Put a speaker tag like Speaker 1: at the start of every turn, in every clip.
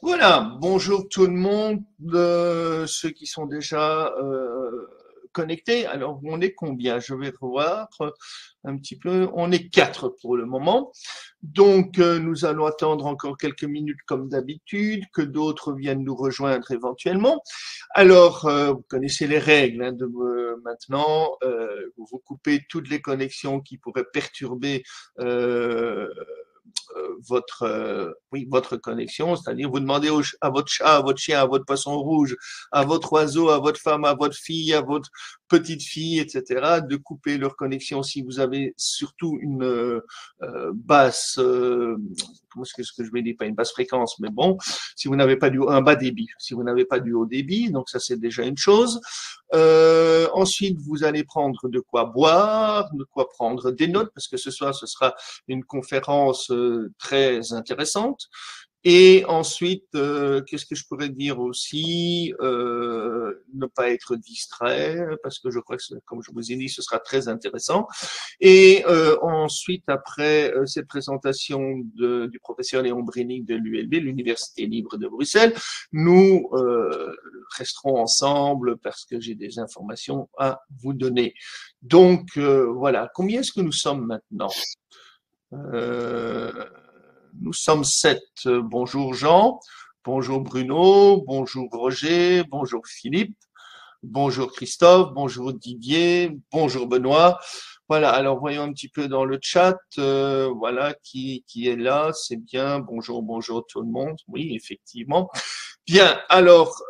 Speaker 1: Voilà, bonjour tout le monde, ceux qui sont déjà connectés. Alors, on est combien? Je vais revoir un petit peu. On est quatre pour le moment. Donc, nous allons attendre encore quelques minutes comme d'habitude, que d'autres viennent nous rejoindre éventuellement. Alors, vous connaissez les règles hein, maintenant. Vous coupez toutes les connexions qui pourraient perturber euh, votre connexion, c'est-à-dire vous demandez à votre chat, à votre chien, à votre poisson rouge, à votre oiseau, à votre femme, à votre fille, à votre petite fille, etc., de couper leur connexion si vous avez surtout une basse, comment est-ce que je vais dire, pas une basse fréquence, mais bon, si vous n'avez pas un bas débit, si vous n'avez pas du haut débit, donc ça c'est déjà une chose. Ensuite, vous allez prendre de quoi boire, de quoi prendre des notes, parce que ce soir, ce sera une conférence très intéressante. Et ensuite, qu'est-ce que je pourrais dire aussi? Ne pas être distrait, parce que je crois que, comme je vous ai dit, ce sera très intéressant. Et ensuite, après cette présentation du professeur Léon Brenning de l'ULB, l'Université libre de Bruxelles, nous resterons ensemble parce que j'ai des informations à vous donner. Donc voilà, combien est-ce que nous sommes maintenant? euh, Nous sommes sept. Bonjour Jean, bonjour Bruno, bonjour Roger, bonjour Philippe. Bonjour Christophe, bonjour Didier, bonjour Benoît. Voilà, alors voyons un petit peu dans le chat, voilà qui est là, c'est bien. Bonjour, bonjour tout le monde. Oui, effectivement. Bien, alors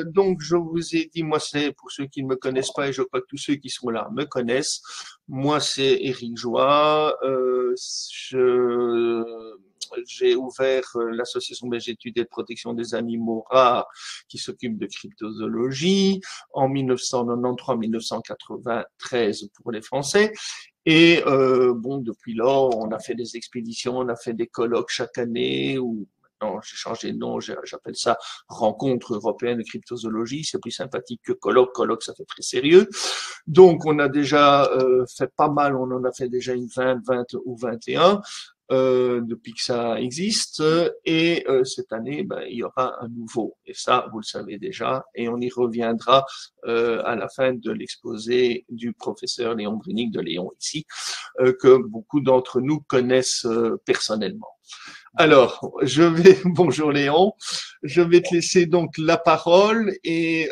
Speaker 1: donc je vous ai dit, moi c'est pour ceux qui ne me connaissent pas et je crois que tous ceux qui sont là me connaissent. Moi c'est Éric Joie. J'ai ouvert l'association belge d'études et de protection des animaux rares qui s'occupe de cryptozoologie en 1993-1993 pour les Français. Et bon, depuis lors, on a fait des expéditions, on a fait des colloques chaque année où non, j'ai changé de nom, j'appelle ça rencontre européenne de cryptozoologie, c'est plus sympathique que colloque, colloque ça fait très sérieux. Donc on a déjà fait pas mal, on en a fait déjà une 20 ou 21 depuis que ça existe. Et cette année, ben, il y aura un nouveau. Et ça, vous le savez déjà. Et on y reviendra à la fin de l'exposé du professeur Léon Brunic de Léon ici, que beaucoup d'entre nous connaissent personnellement. Alors, bonjour Léon, je vais te laisser donc la parole et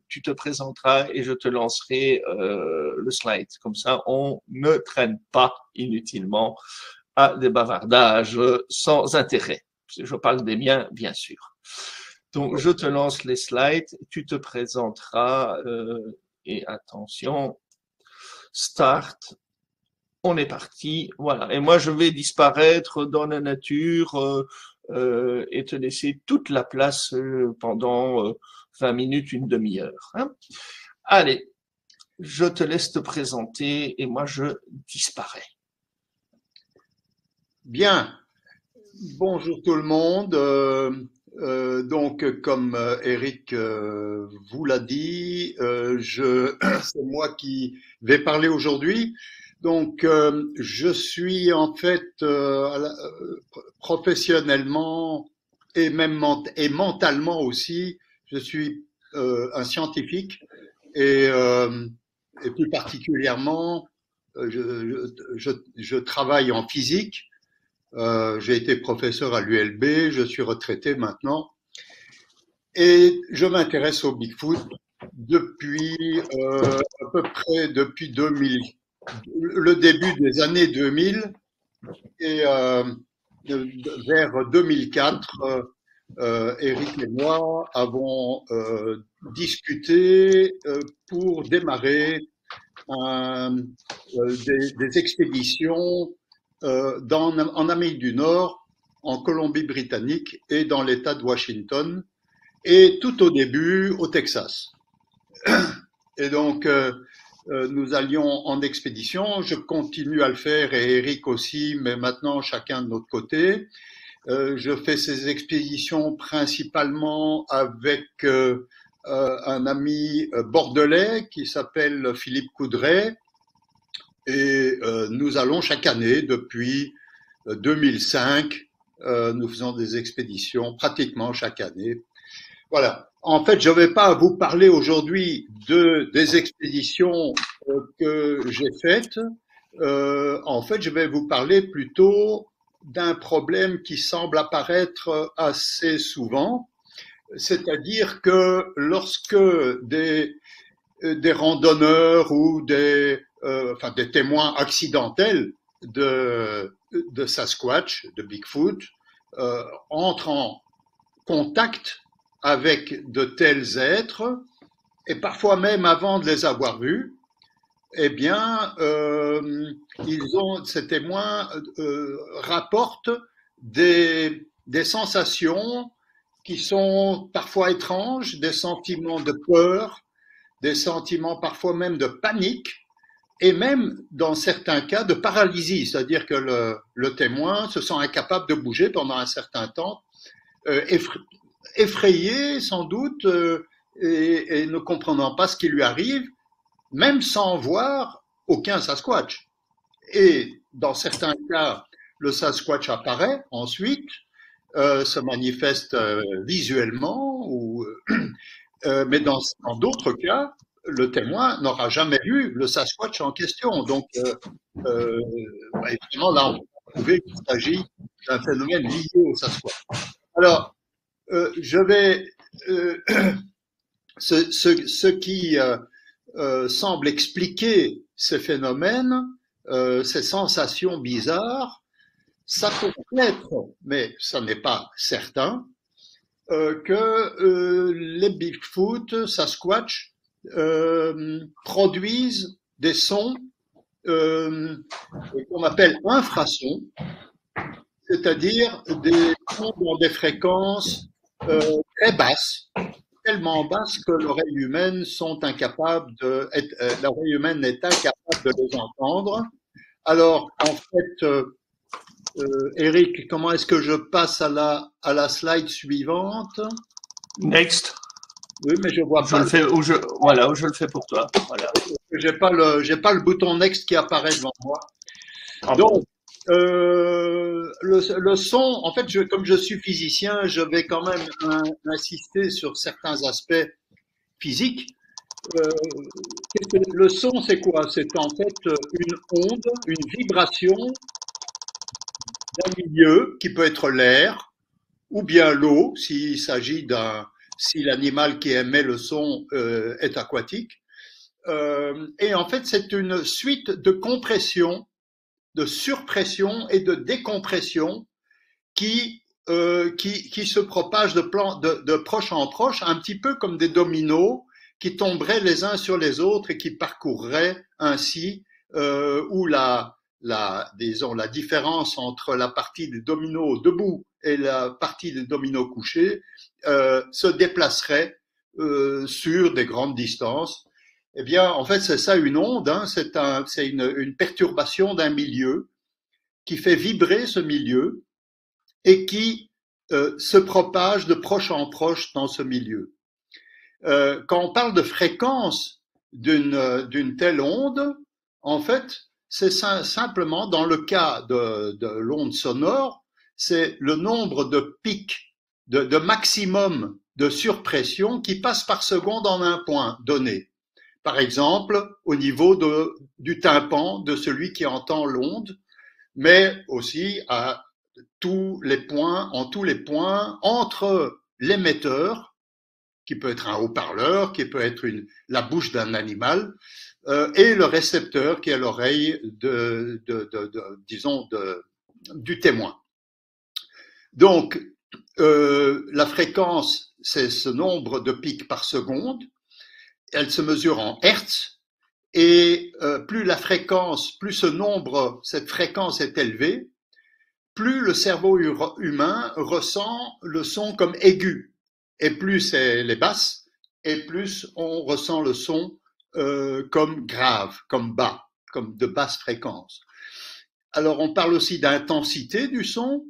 Speaker 1: tu te présenteras et je te lancerai le slide. Comme ça, on ne traîne pas inutilement à des bavardages sans intérêt. Je parle des miens, bien sûr. Donc, je te lance les slides, tu te présenteras et attention, start. On est parti, voilà. Et moi, je vais disparaître dans la nature et te laisser toute la place pendant 20 minutes, une demi-heure. Hein. Allez, je te laisse te présenter et moi, je disparais.
Speaker 2: Bien, bonjour tout le monde. Donc, comme Eric vous l'a dit, c'est moi qui vais parler aujourd'hui. Donc, je suis en fait professionnellement et et mentalement aussi, je suis un scientifique et, euh, et plus particulièrement, je travaille en physique. J'ai été professeur à l'ULB, je suis retraité maintenant et je m'intéresse au Bigfoot depuis à peu près depuis 2000, le début des années 2000 et vers 2004, Eric et moi avons discuté pour démarrer des expéditions en Amérique du Nord, en Colombie-Britannique et dans l'État de Washington, et tout au début au Texas. Et donc, nous allions en expédition. Je continue à le faire et Eric aussi, mais maintenant chacun de notre côté. Je fais ces expéditions principalement avec un ami bordelais qui s'appelle Philippe Coudray. Et nous allons chaque année depuis 2005 Nous faisons des expéditions pratiquement chaque année. Voilà. En fait, je ne vais pas vous parler aujourd'hui des expéditions que j'ai faites. En fait, je vais vous parler plutôt d'un problème qui semble apparaître assez souvent, c'est-à-dire que lorsque des randonneurs ou enfin, des témoins accidentels de Sasquatch, de Bigfoot, entrent en contact avec de tels êtres, et parfois même avant de les avoir vus, eh bien, ces témoins rapportent des sensations qui sont parfois étranges, des sentiments de peur, des sentiments parfois même de panique, et même dans certains cas de paralysie, c'est-à-dire que le témoin se sent incapable de bouger pendant un certain temps, effrayé sans doute, et ne comprenant pas ce qui lui arrive, même sans voir aucun Sasquatch. Et dans certains cas, le Sasquatch apparaît ensuite, se manifeste visuellement, mais dans d'autres cas, le témoin n'aura jamais vu le Sasquatch en question. Donc, évidemment, là, on peut prouver qu'il s'agit d'un phénomène lié au Sasquatch. Alors, je vais ce qui semble expliquer ces phénomènes, ces sensations bizarres, ça peut être, mais ça n'est pas certain, que les Bigfoot, Sasquatch, produisent des sons qu'on appelle infrasons, c'est-à-dire des sons dans des fréquences très basses, tellement basses que l'oreille humaine l'oreille humaine est incapable de les entendre. Alors, en fait, Eric, comment est-ce que je passe à la slide suivante?
Speaker 1: Next.
Speaker 2: Oui, mais je vois pas.
Speaker 1: Voilà, je le fais pour toi. Voilà.
Speaker 2: J'ai pas le bouton next qui apparaît devant moi. Donc, le son, en fait, comme je suis physicien, je vais quand même insister sur certains aspects physiques. Le son, c'est quoi? C'est en fait une onde, une vibration d'un milieu qui peut être l'air ou bien l'eau, si l'animal qui émet le son est aquatique. Et en fait, c'est une suite de compression, de surpression et de décompression qui se propage de proche en proche, un petit peu comme des dominos qui tomberaient les uns sur les autres et qui parcourraient ainsi où la différence entre la partie des dominos debout et la partie des dominos couchés se déplacerait sur des grandes distances. Eh bien, en fait, c'est ça une onde, hein, c'est une perturbation d'un milieu qui fait vibrer ce milieu et qui se propage de proche en proche dans ce milieu. Quand on parle de fréquence d'une telle onde, en fait, c'est simplement, dans le cas de l'onde sonore, c'est le nombre de pics, de maximum de surpression qui passe par seconde en un point donné. Par exemple, au niveau du tympan de celui qui entend l'onde, mais aussi en tous les points entre l'émetteur, qui peut être un haut-parleur, qui peut être la bouche d'un animal, et le récepteur, qui est l'oreille du témoin. Donc, la fréquence, c'est ce nombre de pics par seconde. Elle se mesure en hertz, et plus cette fréquence est élevée, plus le cerveau humain ressent le son comme aigu, et plus elle est basse, et plus on ressent le son comme grave, comme bas, comme de basse fréquence. Alors on parle aussi d'intensité du son,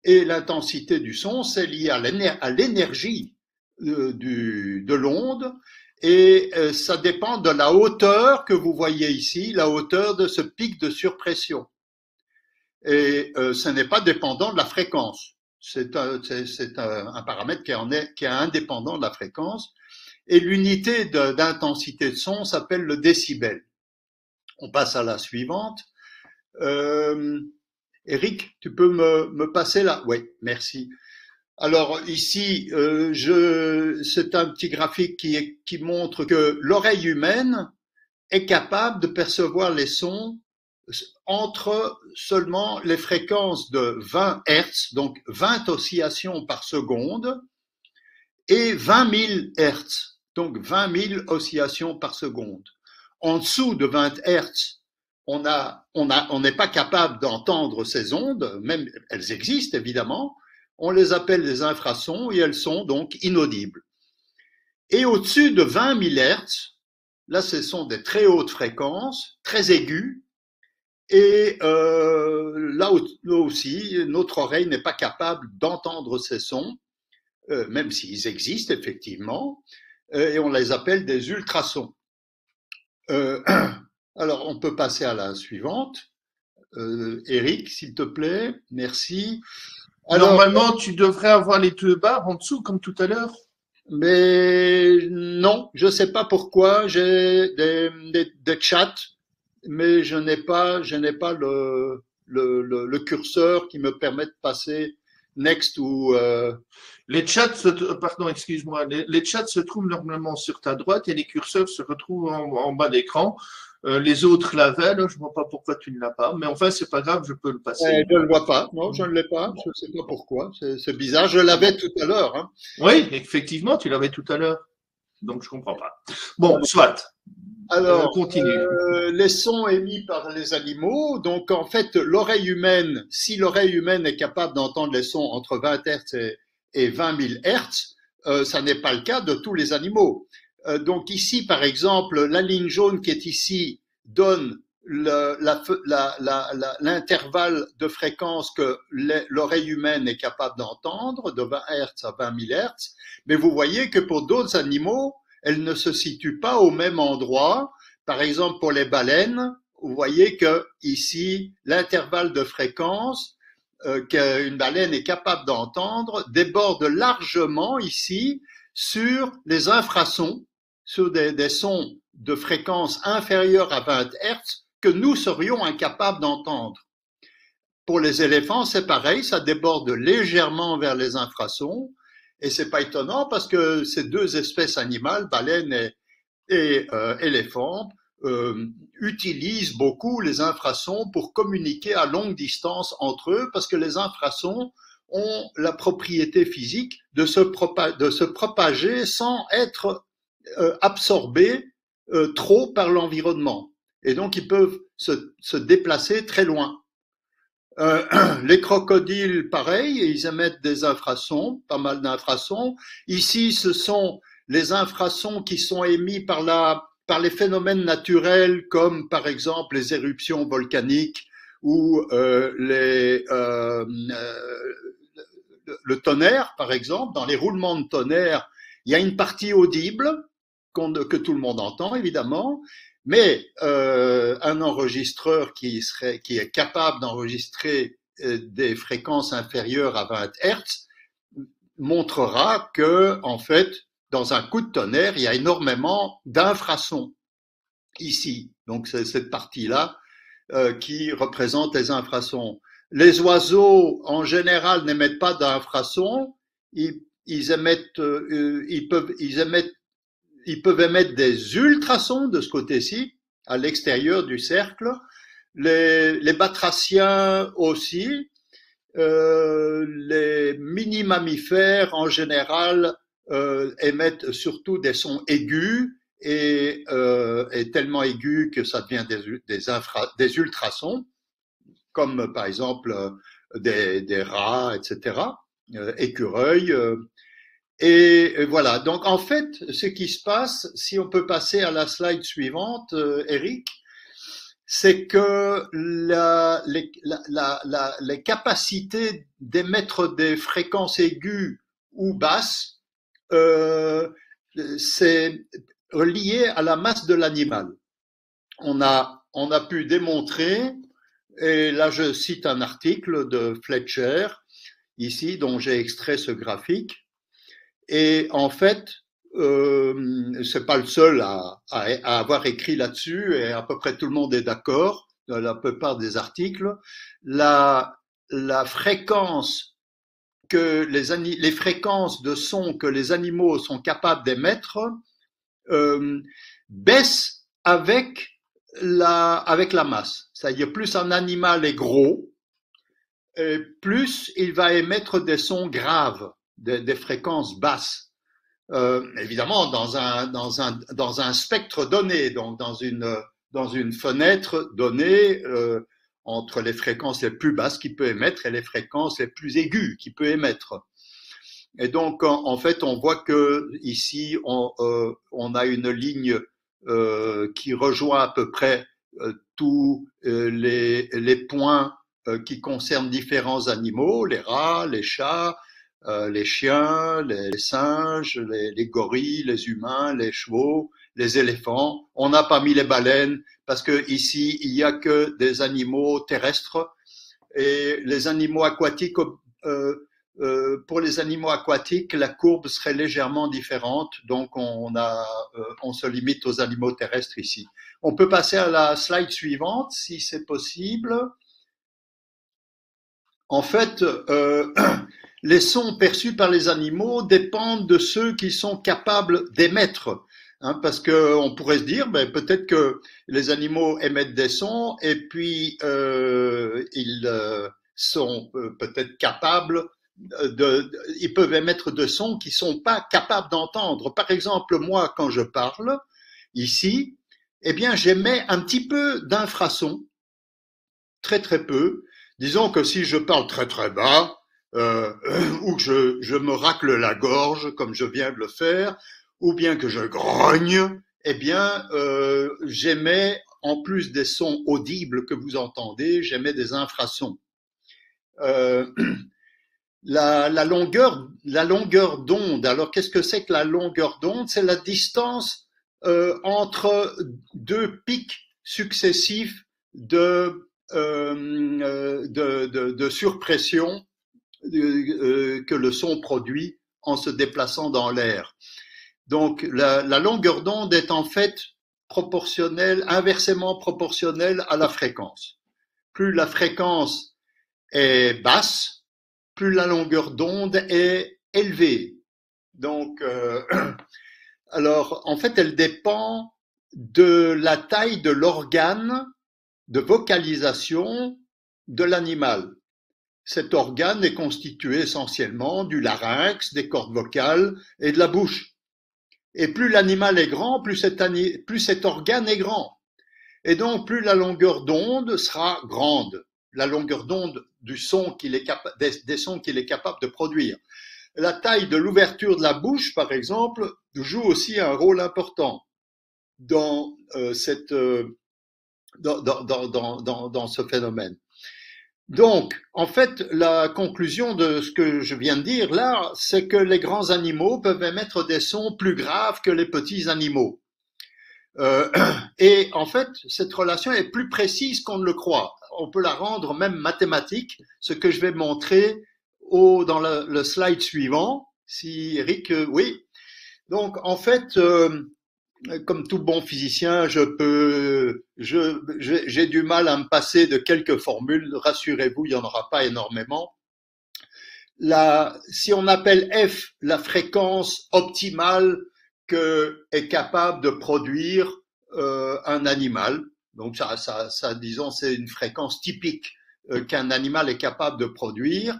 Speaker 2: et l'intensité du son, c'est lié à l'énergie de l'onde, et ça dépend de la hauteur que vous voyez ici, la hauteur de ce pic de surpression. et ce n'est pas dépendant de la fréquence. C'est un paramètre qui est indépendant de la fréquence. Et l'unité d'intensité de son s'appelle le décibel. On passe à la suivante. Eric, tu peux me passer là? Oui, merci. Alors ici, c'est un petit graphique qui montre que l'oreille humaine est capable de percevoir les sons entre seulement les fréquences de 20 Hertz, donc 20 oscillations par seconde, et 20 000 Hertz, donc 20 000 oscillations par seconde. En dessous de 20 Hertz, on n'est pas capable d'entendre ces ondes, même elles existent évidemment, on les appelle les infrasons et elles sont donc inaudibles. Et au-dessus de 20 000 Hertz, là ce sont des très hautes fréquences, très aiguës, et là aussi, notre oreille n'est pas capable d'entendre ces sons, même s'ils existent effectivement, et on les appelle des ultrasons. Alors, on peut passer à la suivante. Eric, s'il te plaît, merci.
Speaker 1: Alors, normalement, tu devrais avoir les deux barres en dessous, comme tout à l'heure.
Speaker 2: Mais non, je ne sais pas pourquoi. J'ai des chats, mais je n'ai pas le curseur qui me permet de passer next ou.
Speaker 1: Les chats, pardon, excuse-moi, les chats se trouvent normalement sur ta droite et les curseurs se retrouvent en bas d'écran. Les autres l'avaient, je ne vois pas pourquoi tu ne l'as pas, mais enfin, c'est pas grave, je peux le passer.
Speaker 2: Je ne le vois pas, non, je ne l'ai pas, je ne sais pas pourquoi, c'est bizarre, je l'avais tout à l'heure. Hein.
Speaker 1: Oui, effectivement, tu l'avais tout à l'heure, donc je ne comprends pas. Bon, soit.
Speaker 2: Alors,
Speaker 1: continue.
Speaker 2: Les sons émis par les animaux, donc en fait, l'oreille humaine, si l'oreille humaine est capable d'entendre les sons entre 20 Hz et 20 000 Hz, ça n'est pas le cas de tous les animaux. Donc ici, par exemple, la ligne jaune qui est ici donne l'intervalle de fréquence que l'oreille humaine est capable d'entendre, de 20 Hz à 20 000 Hz, mais vous voyez que pour d'autres animaux, elle ne se situe pas au même endroit. Par exemple, pour les baleines, vous voyez que ici, l'intervalle de fréquence qu'une baleine est capable d'entendre déborde largement ici sur les infrasons, sur des sons de fréquence inférieure à 20 Hz que nous serions incapables d'entendre. Pour les éléphants, c'est pareil, ça déborde légèrement vers les infrasons. Et c'est pas étonnant parce que ces deux espèces animales, baleines et éléphants, utilisent beaucoup les infrasons pour communiquer à longue distance entre eux parce que les infrasons ont la propriété physique de se propager sans être absorbés trop par l'environnement. Et donc, ils peuvent se déplacer très loin. Les crocodiles, pareil, ils émettent des infrasons, pas mal d'infrasons. Ici, ce sont les infrasons qui sont émis par les phénomènes naturels, comme par exemple les éruptions volcaniques ou le tonnerre, par exemple. Dans les roulements de tonnerre, il y a une partie audible que tout le monde entend, évidemment. Mais un enregistreur qui est capable d'enregistrer des fréquences inférieures à 20 Hz montrera que, en fait, dans un coup de tonnerre, il y a énormément d'infrasons ici. Donc, c'est cette partie-là qui représente les infrasons. Les oiseaux, en général, n'émettent pas d'infrasons. Ils peuvent émettre des ultrasons de ce côté-ci, à l'extérieur du cercle. Les batraciens aussi. Les mini-mammifères, en général, émettent surtout des sons aigus et tellement aigus que ça devient des ultrasons, comme par exemple des rats, etc., écureuils. Et voilà. Donc, en fait, ce qui se passe, si on peut passer à la slide suivante, Eric, c'est que les capacités d'émettre des fréquences aiguës ou basses, c'est lié à la masse de l'animal. On a pu démontrer Et là, je cite un article de Fletcher, ici, dont j'ai extrait ce graphique. Et en fait, c'est pas le seul à avoir écrit là-dessus, et à peu près tout le monde est d'accord dans la plupart des articles. La fréquence les fréquences de son que les animaux sont capables d'émettre baissent avec la masse. C'est-à-dire, plus un animal est gros, plus il va émettre des sons graves, des fréquences basses. Évidemment, dans un spectre donné, donc dans une fenêtre donnée, entre les fréquences les plus basses qu'il peut émettre et les fréquences les plus aiguës qu'il peut émettre. Et donc, en fait, on voit que ici, on a une ligne qui rejoint à peu près tous les points qui concernent différents animaux, les rats, les chats, les chiens, les singes, les gorilles, les humains, les chevaux, les éléphants. On n'a pas mis les baleines parce que ici il y a que des animaux terrestres et les animaux aquatiques. Pour les animaux aquatiques, la courbe serait légèrement différente, donc on se limite aux animaux terrestres ici. On peut passer à la slide suivante si c'est possible. En fait, les sons perçus par les animaux dépendent de ceux qui sont capables d'émettre. Hein, parce qu'on pourrait se dire, peut-être que les animaux émettent des sons et puis ils sont peut-être capables ils peuvent émettre de sons qu'ils sont pas capables d'entendre. Par exemple, moi, quand je parle ici, eh bien, j'émets un petit peu d'infrasons, très très peu. Disons que si je parle très très bas, ou que je me racle la gorge comme je viens de le faire, ou bien que je grogne, eh bien, j'émets, en plus des sons audibles que vous entendez, j'émets des infrasons. La longueur d'onde, alors qu'est-ce que c'est que la longueur d'onde? C'est la distance entre deux pics successifs de surpression que le son produit en se déplaçant dans l'air. Donc la longueur d'onde est en fait inversement proportionnelle à la fréquence. Plus la fréquence est basse, plus la longueur d'onde est élevée. Donc, alors en fait, elle dépend de la taille de l'organe de vocalisation de l'animal. Cet organe est constitué essentiellement du larynx, des cordes vocales et de la bouche. Et plus l'animal est grand, plus cet organe est grand. Et donc, plus la longueur d'onde sera grande. La longueur d'onde du son des sons qu'il est capable de produire. La taille de l'ouverture de la bouche, par exemple, joue aussi un rôle important dans dans ce phénomène. Donc, en fait, la conclusion de ce que je viens de dire là, c'est que les grands animaux peuvent émettre des sons plus graves que les petits animaux. Et en fait, cette relation est plus précise qu'on ne le croit. On peut la rendre même mathématique, ce que je vais montrer dans le slide suivant. Si Eric, oui. Donc, en fait, comme tout bon physicien, j'ai du mal à me passer de quelques formules. Rassurez-vous, il n'y en aura pas énormément. Si on appelle F la fréquence optimale que est capable de produire un animal, donc ça disons, c'est une fréquence typique qu'un animal est capable de produire,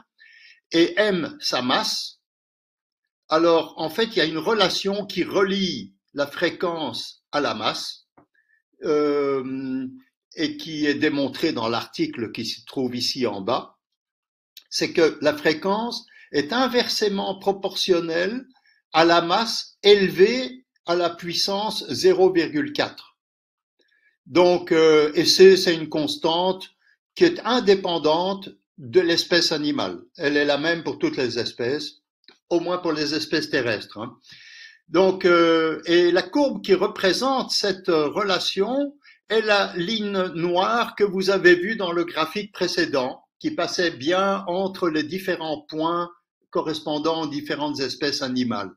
Speaker 2: et M sa masse. Alors, en fait, il y a une relation qui relie la fréquence à la masse et qui est démontrée dans l'article qui se trouve ici en bas. C'est que la fréquence est inversement proportionnelle à la masse élevée à la puissance 0,4. Donc, et c'est une constante qui est indépendante de l'espèce animale. Elle est la même pour toutes les espèces, au moins pour les espèces terrestres. Hein. Donc, et la courbe qui représente cette relation est la ligne noire que vous avez vue dans le graphique précédent, qui passait bien entre les différents points correspondant aux différentes espèces animales.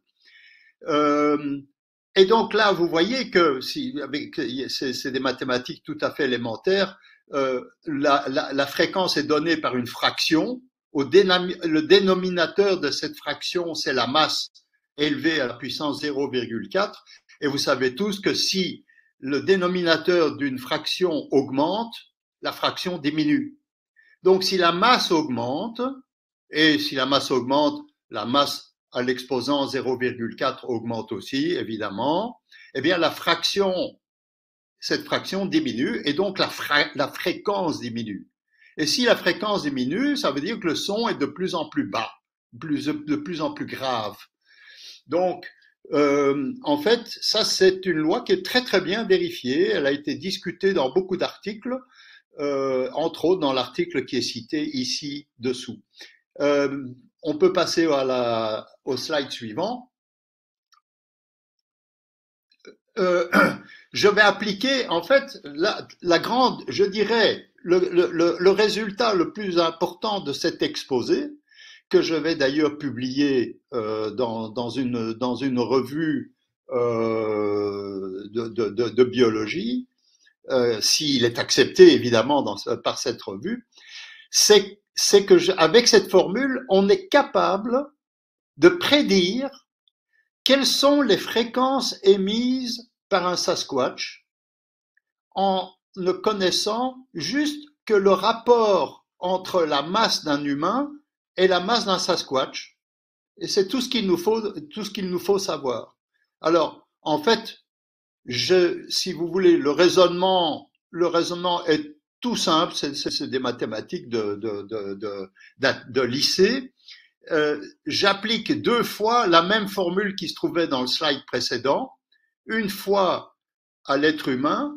Speaker 2: Et donc là, vous voyez que c'est des mathématiques tout à fait élémentaires. La fréquence est donnée par une fraction. Le dénominateur de cette fraction, c'est la masse élevée à la puissance 0,4. Et vous savez tous que si le dénominateur d'une fraction augmente, la fraction diminue. Donc si la masse augmente, et si la masse augmente, la masse à l'exposant 0,4 augmente aussi, évidemment, eh bien cette fraction diminue et donc la fréquence diminue. Et si la fréquence diminue, ça veut dire que le son est de plus en plus bas, de plus en plus grave. Donc, en fait, ça c'est une loi qui est très très bien vérifiée. Elle a été discutée dans beaucoup d'articles, entre autres dans l'article qui est cité ici dessous. On peut passer au slide suivant. Je vais appliquer, en fait, je dirais, le résultat le plus important de cet exposé, que je vais d'ailleurs publier dans une revue de biologie, s'il est accepté évidemment par cette revue, c'est que avec cette formule, on est capable de prédire quelles sont les fréquences émises par un Sasquatch en ne connaissant juste que le rapport entre la masse d'un humain et la masse d'un Sasquatch. Et c'est tout ce qu'il nous faut savoir. Alors, en fait, si vous voulez, le raisonnement est tout simple, c'est des mathématiques de lycée. J'applique 2 fois la même formule qui se trouvait dans le slide précédent, une fois à l'être humain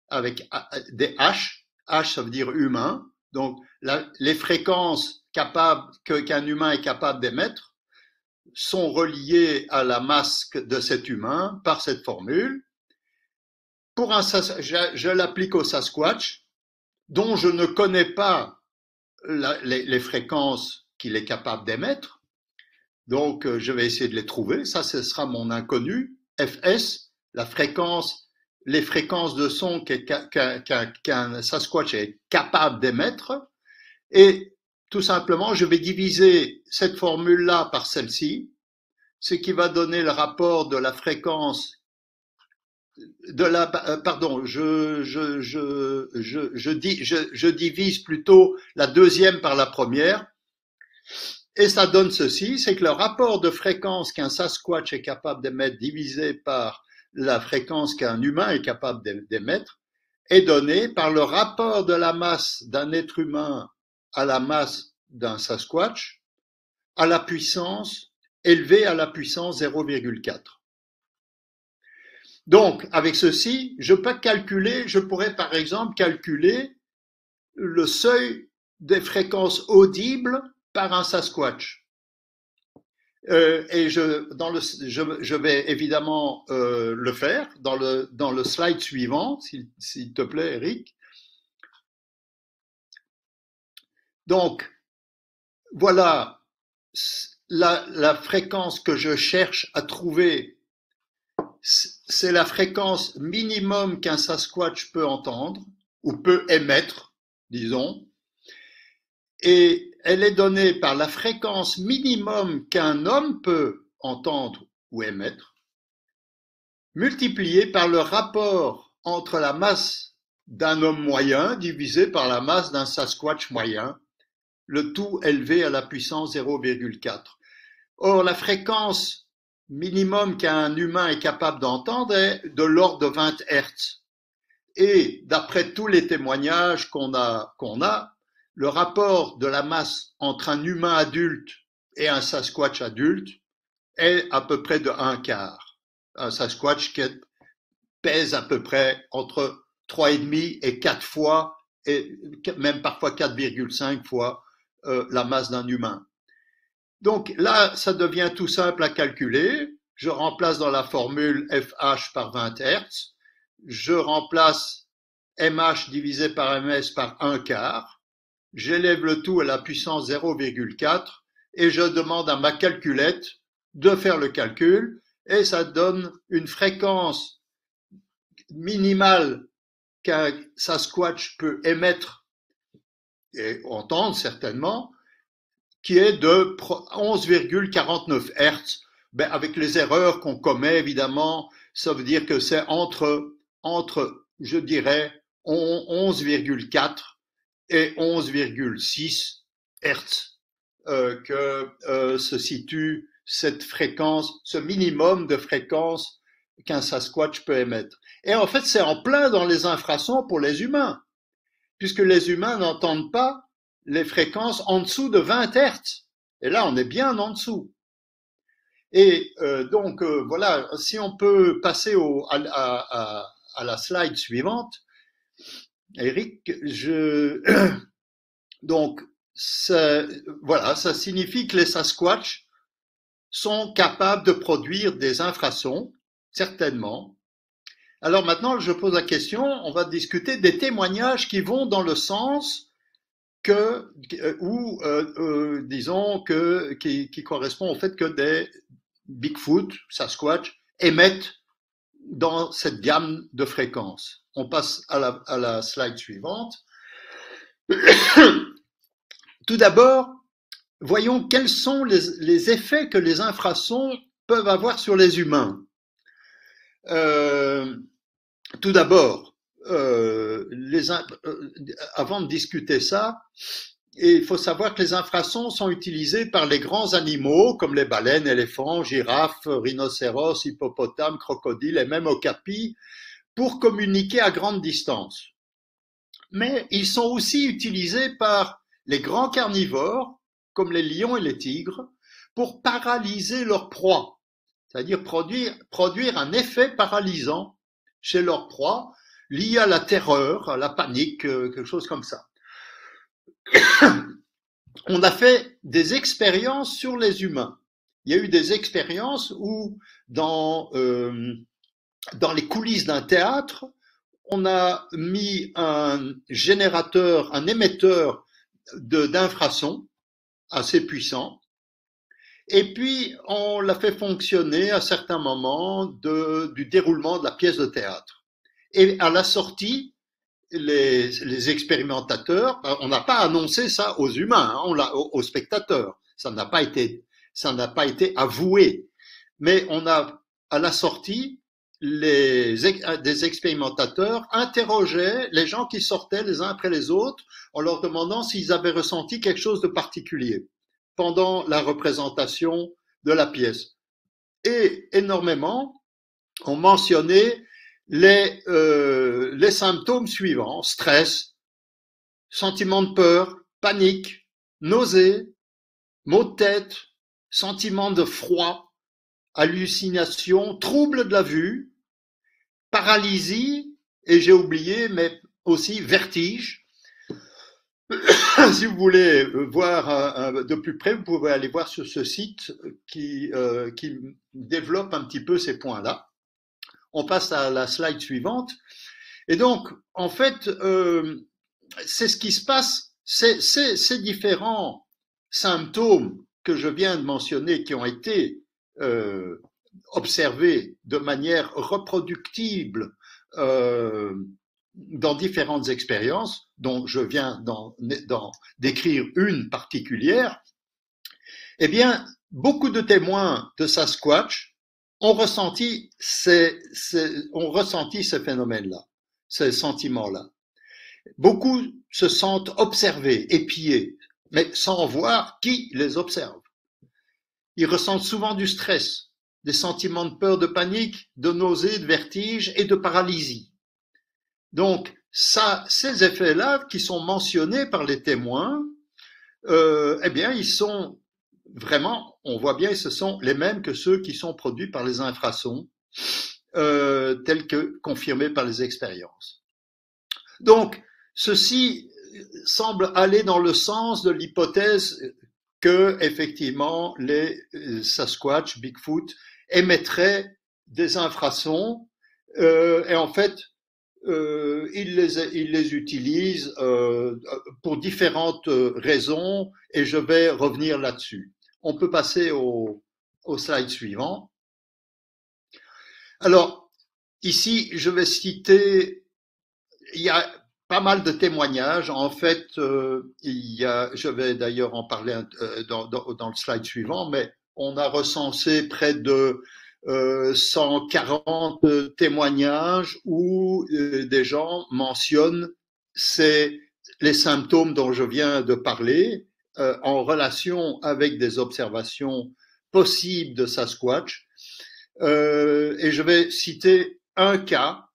Speaker 2: avec des H ça veut dire humain, donc les fréquences qu'un humain est capable d'émettre sont reliées à la masse de cet humain par cette formule. Je l'applique au Sasquatch, dont je ne connais pas les fréquences qu'il est capable d'émettre. Donc, je vais essayer de les trouver. Ça, ce sera mon inconnu, Fs, les fréquences de son qu'un Sasquatch est capable d'émettre. Et tout simplement, je vais diviser cette formule-là par celle-ci, ce qui va donner le rapport de la fréquence je divise plutôt la deuxième par la première, et ça donne ceci, c'est que le rapport de fréquence qu'un Sasquatch est capable d'émettre divisé par la fréquence qu'un humain est capable d'émettre est donné par le rapport de la masse d'un être humain à la masse d'un Sasquatch à la puissance élevée à la puissance 0,4. Donc, avec ceci, je pourrais par exemple calculer le seuil des fréquences audibles par un Sasquatch. Et je vais évidemment le faire dans le slide suivant, s'il te plaît, Eric. Donc, voilà la fréquence que je cherche à trouver. C'est la fréquence minimum qu'un Sasquatch peut entendre, ou peut émettre, disons, et elle est donnée par la fréquence minimum qu'un homme peut entendre ou émettre, multipliée par le rapport entre la masse d'un homme moyen divisé par la masse d'un Sasquatch moyen, le tout élevé à la puissance 0,4. Or, la fréquence minimum qu'un humain est capable d'entendre est de l'ordre de 20 Hz. Et d'après tous les témoignages qu'on a, le rapport de la masse entre un humain adulte et un Sasquatch adulte est à peu près de 1/4. Un Sasquatch qui pèse à peu près entre 3,5 et 4 fois, et même parfois 4,5 fois la masse d'un humain. Donc là, ça devient tout simple à calculer. Je remplace dans la formule FH par 20 Hz. Je remplace MH divisé par MS par 1/4. J'élève le tout à la puissance 0,4 et je demande à ma calculette de faire le calcul et ça donne une fréquence minimale qu'un Sasquatch peut émettre et entendre certainement, qui est de 11,49 Hz. Ben, avec les erreurs qu'on commet, évidemment, ça veut dire que c'est entre, je dirais, 11,4 et 11,6 Hz que se situe cette fréquence, ce minimum de fréquence qu'un Sasquatch peut émettre. Et en fait, c'est en plein dans les infrasons pour les humains, puisque les humains n'entendent pas les fréquences en dessous de 20 Hz. Et là, on est bien en dessous. Et donc, voilà, si on peut passer à la slide suivante, Eric, donc, voilà, ça signifie que les Sasquatch sont capables de produire des infrasons, certainement. Alors maintenant, je pose la question, on va discuter des témoignages qui vont dans le sens disons qui correspond au fait que des Bigfoot, Sasquatch, émettent dans cette gamme de fréquences. On passe à la slide suivante. Tout d'abord, voyons quels sont les effets que les infrasons peuvent avoir sur les humains. Tout d'abord, avant de discuter ça, il faut savoir que les infrasons sont utilisés par les grands animaux comme les baleines, éléphants, girafes, rhinocéros, hippopotames, crocodiles et même okapis pour communiquer à grande distance. Mais ils sont aussi utilisés par les grands carnivores comme les lions et les tigres pour paralyser leur proie, c'est-à-dire produire un effet paralysant chez leur proie lié à la terreur, à la panique, quelque chose comme ça. On a fait des expériences sur les humains. Il y a eu des expériences où, dans les coulisses d'un théâtre, on a mis un générateur, un émetteur d'infrasons assez puissant, et puis on l'a fait fonctionner à certains moments du déroulement de la pièce de théâtre. Et à la sortie, les expérimentateurs, on n'a pas annoncé ça aux humains, hein, aux spectateurs. Ça n'a pas été avoué. Mais à la sortie, des expérimentateurs interrogeaient les gens qui sortaient les uns après les autres en leur demandant s'ils avaient ressenti quelque chose de particulier pendant la représentation de la pièce. Et énormément ont mentionné les symptômes suivants: stress, sentiment de peur, panique, nausée, maux de tête, sentiment de froid, hallucination, trouble de la vue, paralysie, et j'ai oublié, mais aussi vertige. Si vous voulez voir de plus près, vous pouvez aller voir sur ce site qui développe un petit peu ces points-là. On passe à la slide suivante. Et donc, en fait, c'est ce qui se passe, ces différents symptômes que je viens de mentionner, qui ont été observés de manière reproductible dans différentes expériences, dont je viens d'écrire une particulière, eh bien, beaucoup de témoins de Sasquatch ont ressenti ces phénomènes-là, ces sentiments-là. Beaucoup se sentent observés, épiés, mais sans voir qui les observe. Ils ressentent souvent du stress, des sentiments de peur, de panique, de nausée, de vertige et de paralysie. Donc, ces effets-là qui sont mentionnés par les témoins, eh bien, ils sont vraiment, on voit bien, ce sont les mêmes que ceux qui sont produits par les infrasons, tels que confirmés par les expériences. Donc, ceci semble aller dans le sens de l'hypothèse que, effectivement, les Sasquatch, Bigfoot, émettraient des infrasons, et en fait, il les utilise pour différentes raisons et je vais revenir là-dessus. On peut passer au slide suivant. Alors, ici, je vais citer, il y a pas mal de témoignages. En fait, je vais d'ailleurs en parler dans le slide suivant, mais on a recensé près de 140 témoignages où des gens mentionnent les symptômes dont je viens de parler en relation avec des observations possibles de Sasquatch. Et je vais citer un cas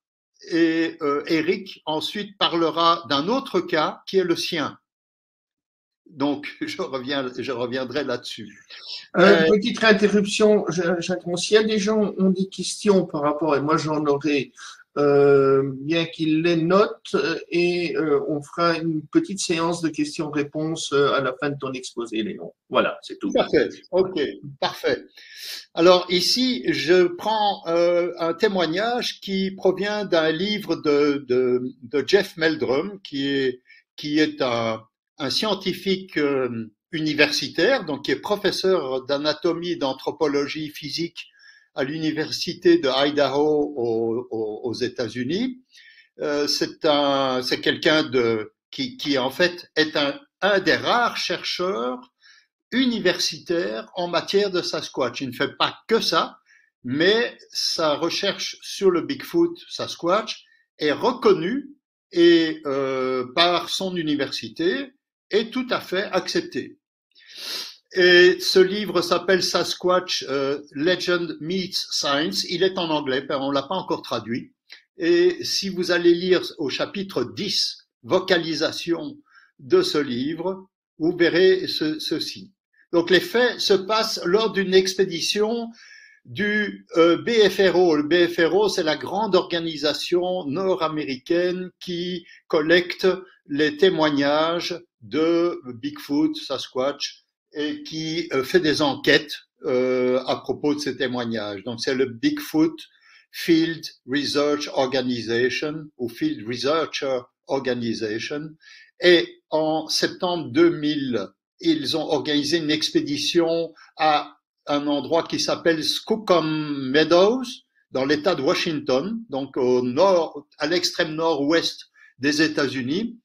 Speaker 2: et Eric ensuite parlera d'un autre cas qui est le sien. Donc, je reviendrai là-dessus.
Speaker 1: Petite interruption, j'interromps. S'il y a des gens qui ont des questions par rapport, et moi j'en aurai, bien qu'ils les notent, et on fera une petite séance de questions-réponses à la fin de ton exposé, Léon. Voilà, c'est tout.
Speaker 2: Parfait, ok, parfait. Alors ici, je prends un témoignage qui provient d'un livre de Jeff Meldrum, qui est un scientifique universitaire, donc qui est professeur d'anatomie et d'anthropologie physique à l'université de Idaho aux États-Unis. C'est quelqu'un qui en fait est un des rares chercheurs universitaire en matière de Sasquatch. Il ne fait pas que ça, mais sa recherche sur le Bigfoot Sasquatch est reconnue et par son université est tout à fait acceptée. Et ce livre s'appelle Sasquatch Legend Meets Science. Il est en anglais, on l'a pas encore traduit. Et si vous allez lire au chapitre 10, vocalisation de ce livre, vous verrez ceci. Donc les faits se passent lors d'une expédition du BFRO. Le BFRO, c'est la grande organisation nord-américaine qui collecte les témoignages de Bigfoot, Sasquatch, et qui fait des enquêtes à propos de ces témoignages. Donc c'est le Bigfoot Field Research Organization ou Field Researcher Organization. Et en septembre 2000, ils ont organisé une expédition à un endroit qui s'appelle Skookum Meadows, dans l'État de Washington, donc à l'extrême nord-ouest des États-Unis,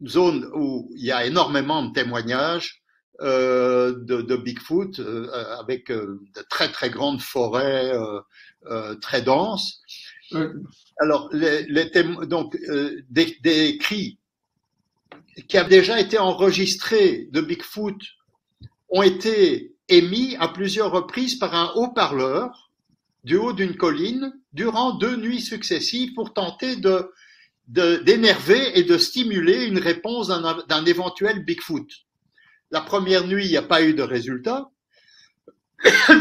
Speaker 2: zone où il y a énormément de témoignages de Bigfoot, avec de très très grandes forêts très denses. Alors, donc des cris qui avaient déjà été enregistrés de Bigfoot ont été émis à plusieurs reprises par un haut-parleur du haut d'une colline durant 2 nuits successives pour tenter d'énerver et de stimuler une réponse d'un éventuel Bigfoot. La première nuit, il n'y a pas eu de résultat.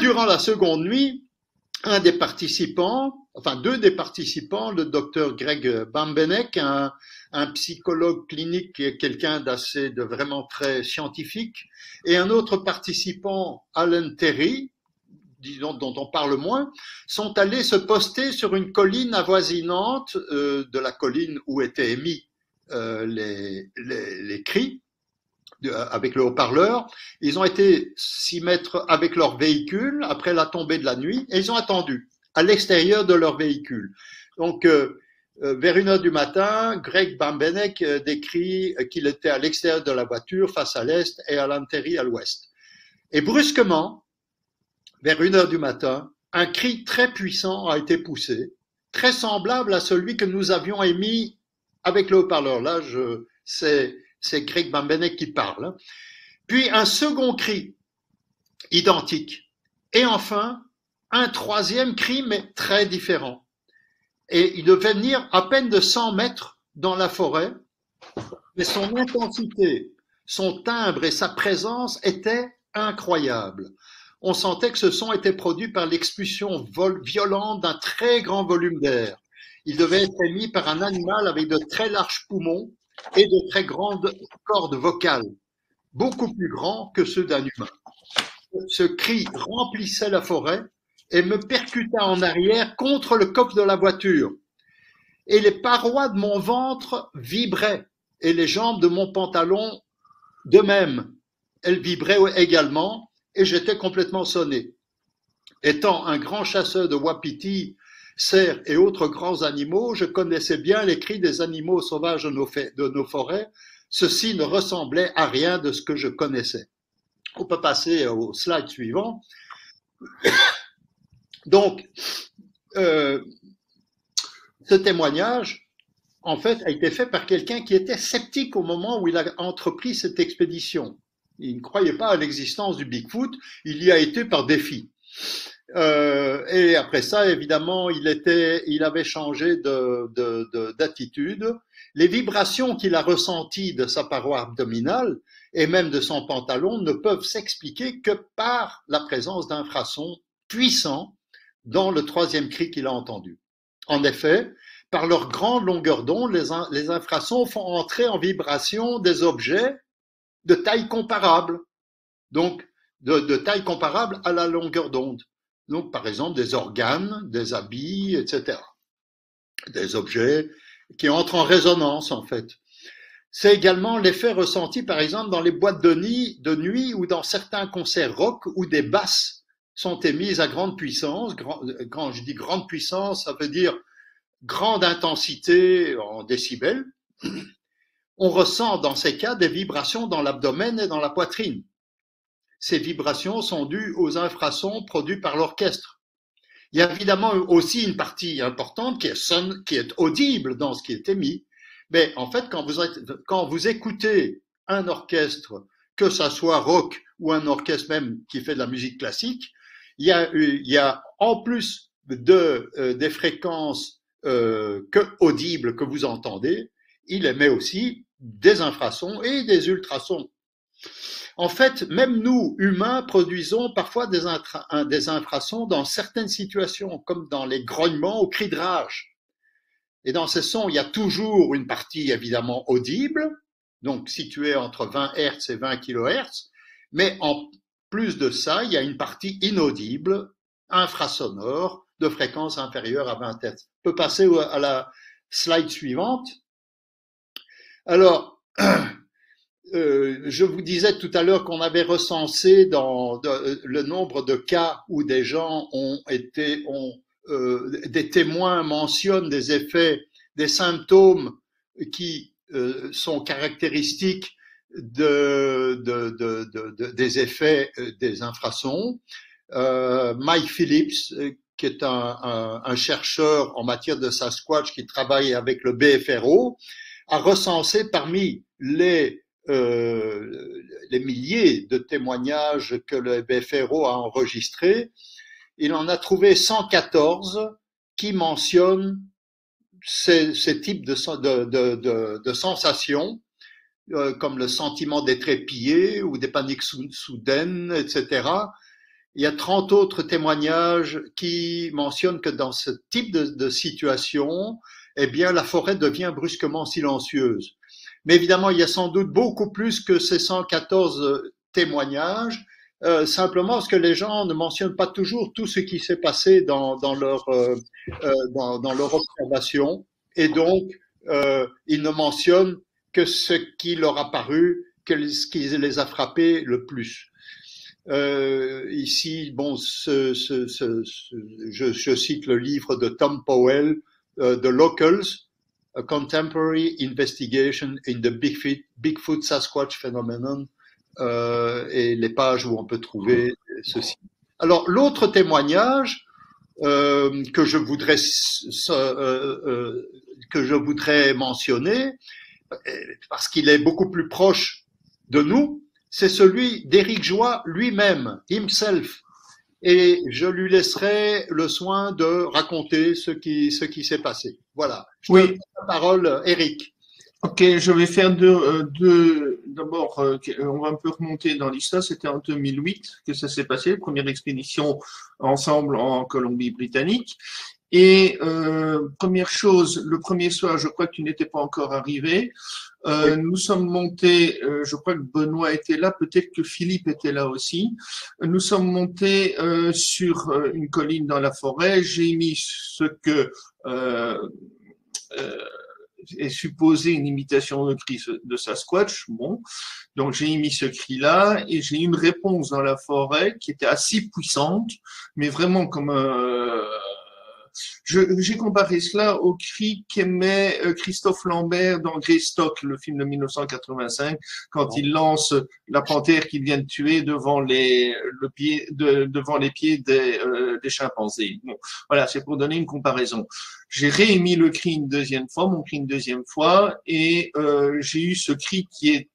Speaker 2: Durant la seconde nuit, deux des participants, le docteur Greg Bambenek, un psychologue clinique qui est quelqu'un de vraiment très scientifique, et un autre participant, Alan Terry, disons, dont on parle moins, sont allés se poster sur une colline avoisinante de la colline où étaient émis les cris avec le haut-parleur. Ils ont été s'y mettre avec leur véhicule après la tombée de la nuit et ils ont attendu à l'extérieur de leur véhicule. Donc, vers 1h du matin, Greg Bambenek décrit qu'il était à l'extérieur de la voiture face à l'est et Alan Terry à l'ouest. Et brusquement, vers 1h du matin, un cri très puissant a été poussé, très semblable à celui que nous avions émis avec le haut-parleur. Là, c'est Greg Bambenek qui parle. Puis un second cri identique. Et enfin, un troisième cri, mais très différent. Et il devait venir à peine de 100 mètres dans la forêt, mais son intensité, son timbre et sa présence étaient incroyables. On sentait que ce son était produit par l'expulsion violente d'un très grand volume d'air. Il devait être émis par un animal avec de très larges poumons et de très grandes cordes vocales, beaucoup plus grands que ceux d'un humain. Ce cri remplissait la forêt et me percuta en arrière contre le coffre de la voiture. et les parois de mon ventre vibraient, et les jambes de mon pantalon de même. Elles vibraient également, et j'étais complètement sonné. Étant un grand chasseur de wapitis, cerfs et autres grands animaux, je connaissais bien les cris des animaux sauvages de nos forêts. Ceci ne ressemblait à rien de ce que je connaissais. On peut passer au slide suivant. Donc, ce témoignage, en fait, a été fait par quelqu'un qui était sceptique au moment où il a entrepris cette expédition. Il ne croyait pas à l'existence du Bigfoot, il y a été par défi. Et après ça, évidemment, il avait changé d'attitude. Les vibrations qu'il a ressenties de sa paroi abdominale et même de son pantalon ne peuvent s'expliquer que par la présence d'infrasons puissants dans le troisième cri qu'il a entendu. En effet, par leur grande longueur d'onde, les infrasons font entrer en vibration des objets de taille comparable, donc de taille comparable à la longueur d'onde. Donc, par exemple, des organes, des habits, etc. Des objets qui entrent en résonance, en fait. C'est également l'effet ressenti, par exemple, dans les boîtes de nuit ou dans certains concerts rock où des basses sont émises à grande puissance. Quand je dis grande puissance, ça veut dire grande intensité en décibels. On ressent dans ces cas des vibrations dans l'abdomen et dans la poitrine. Ces vibrations sont dues aux infrasons produits par l'orchestre. Il y a évidemment aussi une partie importante qui est audible dans ce qui est émis. Mais en fait, quand vous écoutez un orchestre, que ça soit rock ou un orchestre même qui fait de la musique classique, il y a en plus des fréquences audibles que vous entendez, il émet aussi des infrasons et des ultrasons. En fait, même nous, humains, produisons parfois des infrasons dans certaines situations, comme dans les grognements ou cris de rage. Et dans ces sons, il y a toujours une partie évidemment audible, donc située entre 20 Hz et 20 kHz, mais en plus de ça, il y a une partie inaudible, infrasonore, de fréquence inférieure à 20 Hz. On peut passer à la slide suivante. Alors, je vous disais tout à l'heure qu'on avait recensé le nombre de cas où des gens des témoins mentionnent des effets, des symptômes qui sont caractéristiques des effets des infrasons. Mike Phillips, qui est un chercheur en matière de Sasquatch qui travaille avec le BFRO, a recensé parmi les milliers de témoignages que le BFRO a enregistrés, il en a trouvé 114 qui mentionnent ces types de sensations, comme le sentiment d'être épié ou des paniques soudaines, etc. Il y a 30 autres témoignages qui mentionnent que dans ce type de situation, eh bien, la forêt devient brusquement silencieuse. Mais évidemment, il y a sans doute beaucoup plus que ces 114 témoignages, simplement parce que les gens ne mentionnent pas toujours tout ce qui s'est passé dans leur observation, et donc ils ne mentionnent que ce qui leur a paru, ce qui les a frappés le plus. Ici, bon, je cite le livre de Tom Powell, The Locals, A Contemporary Investigation in the Bigfoot Sasquatch Phenomenon, et les pages où on peut trouver ceci. Alors, l'autre témoignage que je voudrais mentionner, parce qu'il est beaucoup plus proche de nous, c'est celui d'Éric Joy lui-même, himself. Et je lui laisserai le soin de raconter ce qui s'est passé. Voilà. Je te donne la parole, Éric.
Speaker 1: Ok, je vais faire d'abord, on va un peu remonter dans l'histoire. C'était en 2008 que ça s'est passé, première expédition ensemble en Colombie-Britannique. Et première chose, le premier soir, je crois que tu n'étais pas encore arrivé. Oui. Nous sommes montés, je crois que Benoît était là, peut-être que Philippe était là aussi. Nous sommes montés sur une colline dans la forêt. J'ai mis ce que est supposé une imitation de cri de Sasquatch. Bon, donc j'ai émis ce cri-là et j'ai eu une réponse dans la forêt qui était assez puissante, mais vraiment comme j'ai comparé cela au cri qu'aimait Christophe Lambert dans Greystock, le film de 1985, quand il lance la panthère qu'il vient de tuer devant devant les pieds des chimpanzés. Bon, voilà, c'est pour donner une comparaison. J'ai réémis le cri une deuxième fois, mon cri une deuxième fois, et j'ai eu ce cri qui est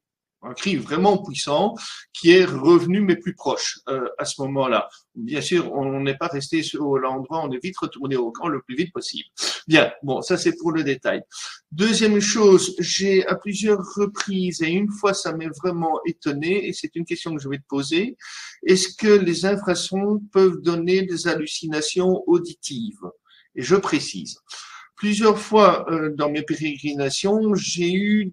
Speaker 1: un cri vraiment puissant, qui est revenu mais plus proche à ce moment-là. Bien sûr, on n'est pas resté au l'endroit, on est vite retourné au camp le plus vite possible. Bien, bon, ça c'est pour le détail. Deuxième chose, j'ai à plusieurs reprises, et une fois ça m'est vraiment étonné, et c'est une question que je vais te poser, est-ce que les infrasons peuvent donner des hallucinations auditives? Et je précise. Plusieurs fois dans mes pérégrinations, j'ai eu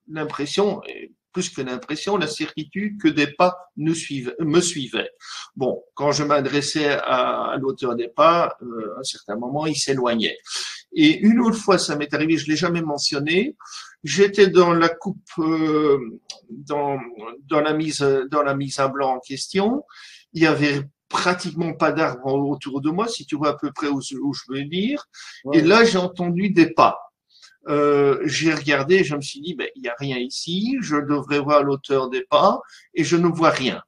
Speaker 1: l'impression, et plus que l'impression, la certitude que des pas me suivaient. Bon, quand je m'adressais à l'auteur des pas, à un certain moment, il s'éloignait. Et une autre fois, ça m'est arrivé, je l'ai jamais mentionné, j'étais dans la coupe, dans la mise à blanc en question, il y avait pratiquement pas d'arbres autour de moi, si tu vois à peu près où je veux dire. Ouais. Et là, j'ai entendu des pas. J'ai regardé, je me suis dit, ben, il n'y a rien ici, je devrais voir l'auteur des pas, et je ne vois rien.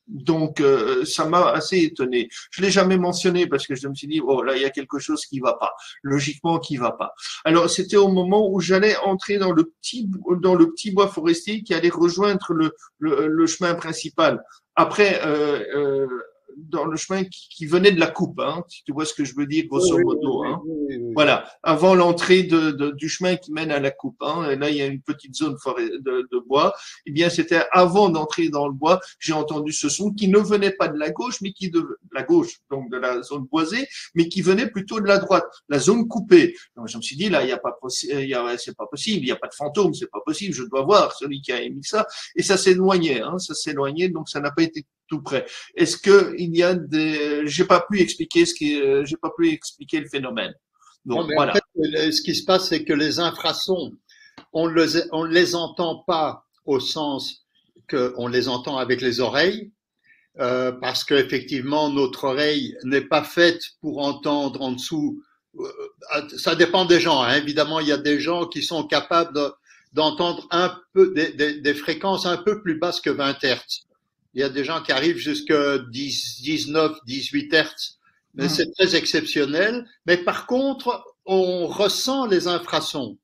Speaker 1: Donc, ça m'a assez étonné. Je l'ai jamais mentionné parce que je me suis dit, oh là, il y a quelque chose qui va pas. Logiquement, qui va pas. Alors, c'était au moment où j'allais entrer dans le petit bois forestier qui allait rejoindre le chemin principal. Après, dans le chemin qui venait de la coupe, hein, si tu vois ce que je veux dire, grosso modo. Hein. Oui. Voilà, avant l'entrée du chemin qui mène à la coupe. Hein, et là, il y a une petite zone de bois. Eh bien, c'était avant d'entrer dans le bois, j'ai entendu ce son qui ne venait pas de la gauche, mais la gauche, donc de la zone boisée, mais qui venait plutôt de la droite, la zone coupée. Donc, je me suis dit, là, c'est pas possible, il n'y a pas de fantôme, c'est pas possible, je dois voir celui qui a émis ça. Et ça s'éloignait, hein, donc ça n'a pas été tout près. Est-ce que il y a j'ai pas pu expliquer j'ai pas pu expliquer le phénomène. Donc,
Speaker 2: non, mais
Speaker 1: voilà.
Speaker 2: En fait, ce qui se passe, c'est que les infrasons, on ne les entend pas au sens qu'on les entend avec les oreilles, parce qu'effectivement, notre oreille n'est pas faite pour entendre en dessous. Ça dépend des gens. Hein. Évidemment, il y a des gens qui sont capables d'entendre un peu des fréquences un peu plus basses que 20 Hertz. Il y a des gens qui arrivent jusqu'à 19, 18 Hertz, mais c'est très exceptionnel. Mais par contre, on ressent les infrasons.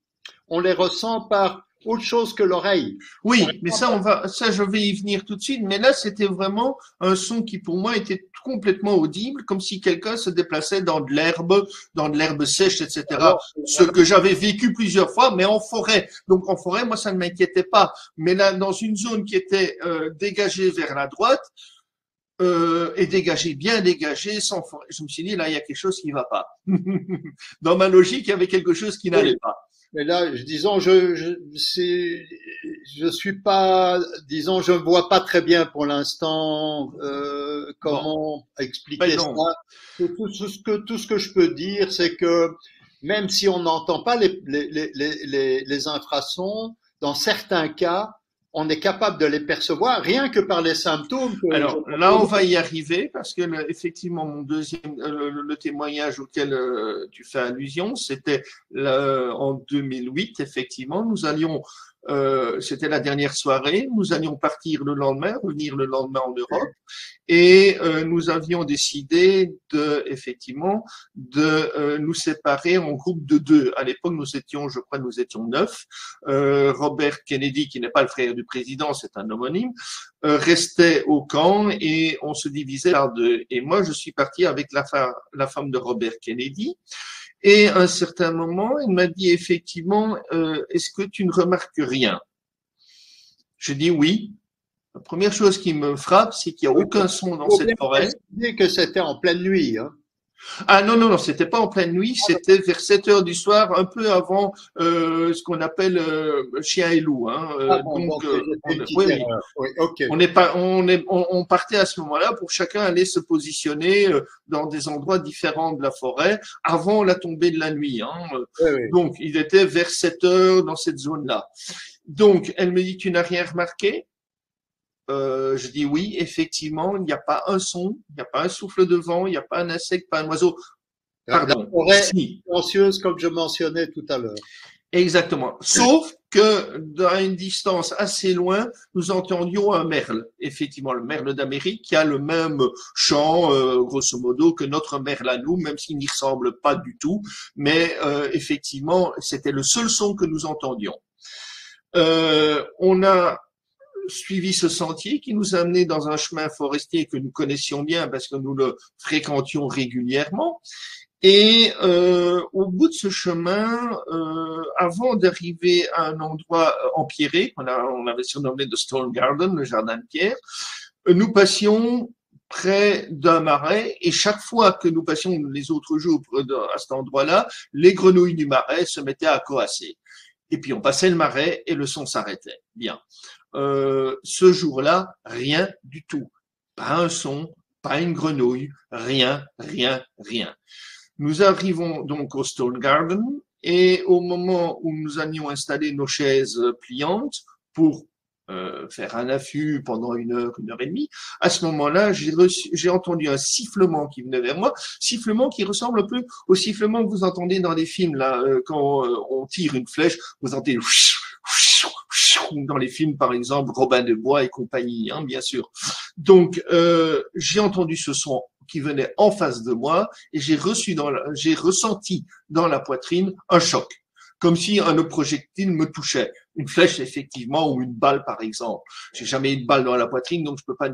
Speaker 2: On les ressent par autre chose que l'oreille.
Speaker 1: Oui, mais ça, je vais y venir tout de suite. Mais là, c'était vraiment un son qui, pour moi, était complètement audible, comme si quelqu'un se déplaçait dans de l'herbe sèche, etc. Ce que j'avais vécu plusieurs fois, mais en forêt. Donc, en forêt, moi, ça ne m'inquiétait pas. Mais là, dans une zone qui était dégagée vers la droite, et bien dégagée, sans forêt, je me suis dit, là, il y a quelque chose qui ne va pas. Dans ma logique, il y avait quelque chose qui n'allait pas.
Speaker 2: Mais là, disons, je suis pas, disons, je vois pas très bien pour l'instant comment expliquer ça. Tout ce que je peux dire, c'est que même si on n'entend pas les infrasons, dans certains cas, on est capable de les percevoir rien que par les symptômes.
Speaker 1: Alors là, on va y arriver parce que effectivement, mon deuxième, le témoignage auquel tu fais allusion, c'était en 2008. Effectivement, nous allions, c'était la dernière soirée. Nous allions partir le lendemain, revenir le lendemain en Europe, et nous avions décidé de nous séparer en groupe de 2. À l'époque, je crois, nous étions 9. Robert Kennedy, qui n'est pas le frère du président, c'est un homonyme, restait au camp et on se divisait par 2. Et moi, je suis parti avec la femme de Robert Kennedy. Et à un certain moment, il m'a dit effectivement, est-ce que tu ne remarques rien? Je dis oui. La première chose qui me frappe, c'est qu'il n'y a aucun son dans cette forêt.
Speaker 2: Vous que c'était en pleine nuit. Hein.
Speaker 1: Ah non, non, non, c'était pas en pleine nuit, c'était vers 7 heures du soir, un peu avant ce qu'on appelle chien et loup. Hein.
Speaker 2: Ah bon, donc j'ai fait une
Speaker 1: Oui,
Speaker 2: petite
Speaker 1: oui.
Speaker 2: erreur. Oui, ok.
Speaker 1: On partait à ce moment-là pour chacun aller se positionner dans des endroits différents de la forêt avant la tombée de la nuit. Hein.
Speaker 2: Oui, oui.
Speaker 1: Donc, il était vers 7 heures dans cette zone-là. Donc, elle me dit, tu n'as rien remarqué? Je dis oui, effectivement, il n'y a pas un son, il n'y a pas un souffle de vent, il n'y a pas un insecte, pas un oiseau.
Speaker 2: La
Speaker 1: Pardon,
Speaker 2: forêt est
Speaker 1: si,
Speaker 2: silencieuse, comme je mentionnais tout à l'heure.
Speaker 1: exactement. Sauf que dans une distance assez loin, nous entendions un merle. Effectivement, le merle d'Amérique qui a le même chant, grosso modo, que notre merle à nous, même s'il n'y ressemble pas du tout. Mais effectivement, c'était le seul son que nous entendions. On a suivi ce sentier qui nous a amené dans un chemin forestier que nous connaissions bien parce que nous le fréquentions régulièrement. Et au bout de ce chemin, avant d'arriver à un endroit empierré, on avait surnommé The Stone Garden, le jardin de pierre, nous passions près d'un marais et chaque fois que nous passions les autres jours à cet endroit-là, les grenouilles du marais se mettaient à coasser. Et puis on passait le marais et le son s'arrêtait. Bien. Ce jour-là, rien du tout. Pas un son, pas une grenouille, rien, rien, rien. Nous arrivons donc au Stone Garden et au moment où nous allions installer nos chaises pliantes pour faire un affût pendant une heure et demie, à ce moment-là, j'ai entendu un sifflement qui venait vers moi, sifflement qui ressemble un peu au sifflement que vous entendez dans les films là, quand on tire une flèche, vous entendez dans les films, par exemple, Robin des Bois et compagnie, hein, bien sûr. Donc, j'ai entendu ce son qui venait en face de moi et j'ai ressenti dans la poitrine un choc, comme si un projectile me touchait. Une flèche, effectivement, ou une balle, par exemple. J'ai jamais eu de balle dans la poitrine, donc je peux pas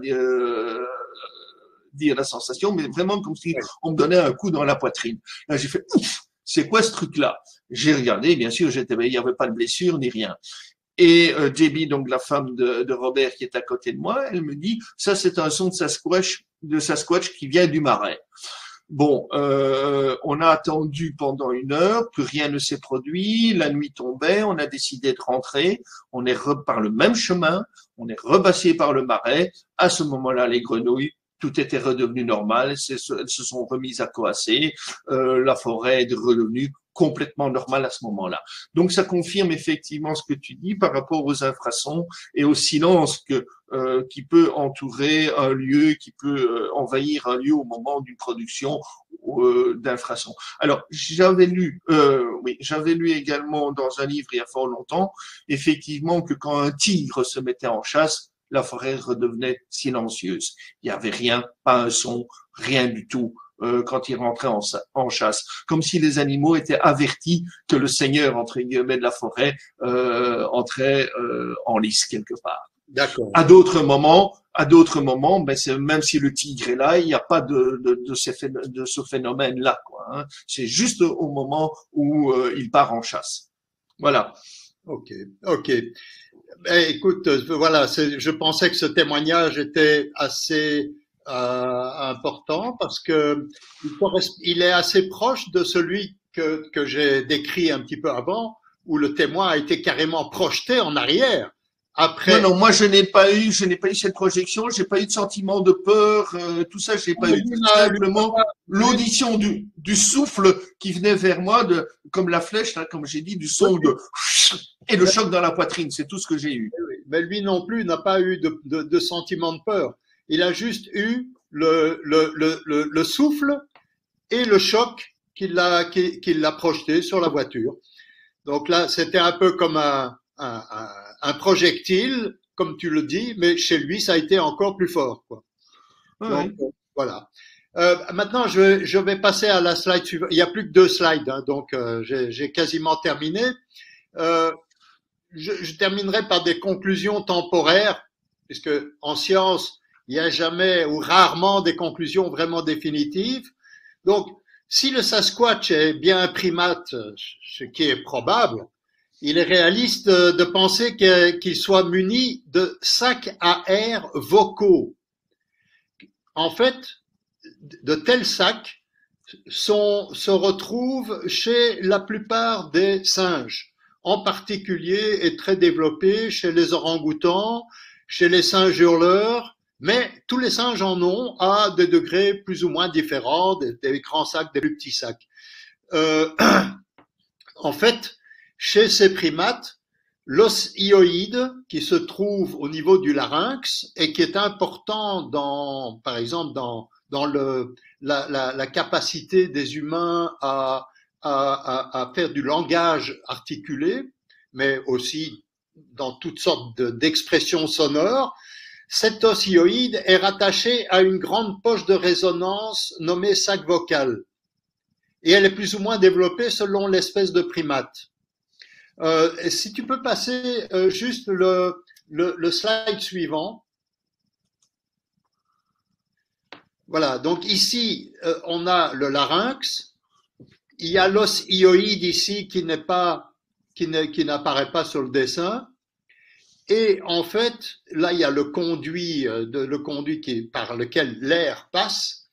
Speaker 1: dire la sensation, mais vraiment comme si on me donnait un coup dans la poitrine. Là, j'ai fait, ouf, c'est quoi ce truc-là? J'ai regardé, bien sûr, il n'y avait pas de blessure ni rien. Et JB, donc la femme de Robert qui est à côté de moi, elle me dit, ça c'est un son de Sasquatch qui vient du marais. Bon, on a attendu pendant une heure, plus rien ne s'est produit, la nuit tombait, on a décidé de rentrer, on est par le même chemin, on est repassé par le marais. À ce moment-là, les grenouilles, tout était redevenu normal, elles se sont remises à coasser, la forêt est redevenue complètement normale à ce moment-là. Donc ça confirme effectivement ce que tu dis par rapport aux infrasons et au silence qui peut entourer un lieu, qui peut envahir un lieu au moment d'une production d'infrasons. Alors j'avais lu également dans un livre il y a fort longtemps, effectivement que quand un tigre se mettait en chasse, la forêt redevenait silencieuse. Il n'y avait rien, pas un son, rien du tout quand il rentrait en chasse, comme si les animaux étaient avertis que le seigneur, entre guillemets, de la forêt entrait en lice quelque part.
Speaker 2: D'accord.
Speaker 1: À d'autres moments, ben même si le tigre est là, il n'y a pas de ce phénomène-là, quoi. Hein. C'est juste au moment où il part en chasse. Voilà.
Speaker 2: Ok, ok. Écoute, voilà, je pensais que ce témoignage était assez important parce que il est assez proche de celui que j'ai décrit un petit peu avant, où le témoin a été carrément projeté en arrière.
Speaker 1: Non,
Speaker 2: Après,
Speaker 1: non, moi je n'ai pas eu cette projection, j'ai pas eu de sentiment de peur, tout ça, je n'ai pas eu. Simplement l'audition du souffle qui venait vers moi, comme la flèche, là, comme j'ai dit, du son et le choc dans la poitrine, c'est tout ce que j'ai eu.
Speaker 2: mais lui non plus n'a pas eu de sentiment de peur. Il a juste eu le souffle et le choc qui l'a projeté sur la voiture. Donc là, c'était un peu comme un projectile, comme tu le dis, mais chez lui, ça a été encore plus fort, quoi. Donc,
Speaker 1: Oui.
Speaker 2: voilà. Maintenant, je vais passer à la slide suivante. Il n'y a plus que 2 slides, hein, donc j'ai quasiment terminé. Euh, je terminerai par des conclusions temporaires, puisque en science, il n'y a jamais ou rarement des conclusions vraiment définitives. Donc, si le Sasquatch est bien un primate, ce qui est probable, il est réaliste de penser qu'il soit muni de sacs à air vocaux. En fait, de tels sacs se retrouvent chez la plupart des singes, en particulier et très développé chez les orang-outans, chez les singes hurleurs, mais tous les singes en ont à des degrés plus ou moins différents, des grands sacs, des plus petits sacs. En fait, chez ces primates, l'os hyoïde qui se trouve au niveau du larynx et qui est important dans, par exemple, dans la capacité des humains à faire du langage articulé, mais aussi dans toutes sortes d'expressions sonores, cet os hyoïde est rattaché à une grande poche de résonance nommée sac vocal. Et elle est plus ou moins développée selon l'espèce de primate. Si tu peux passer juste le slide suivant. Voilà, donc ici, on a le larynx. Il y a l'os hyoïde ici qui n'apparaît pas sur le dessin. Et en fait, là, il y a le conduit par lequel l'air passe.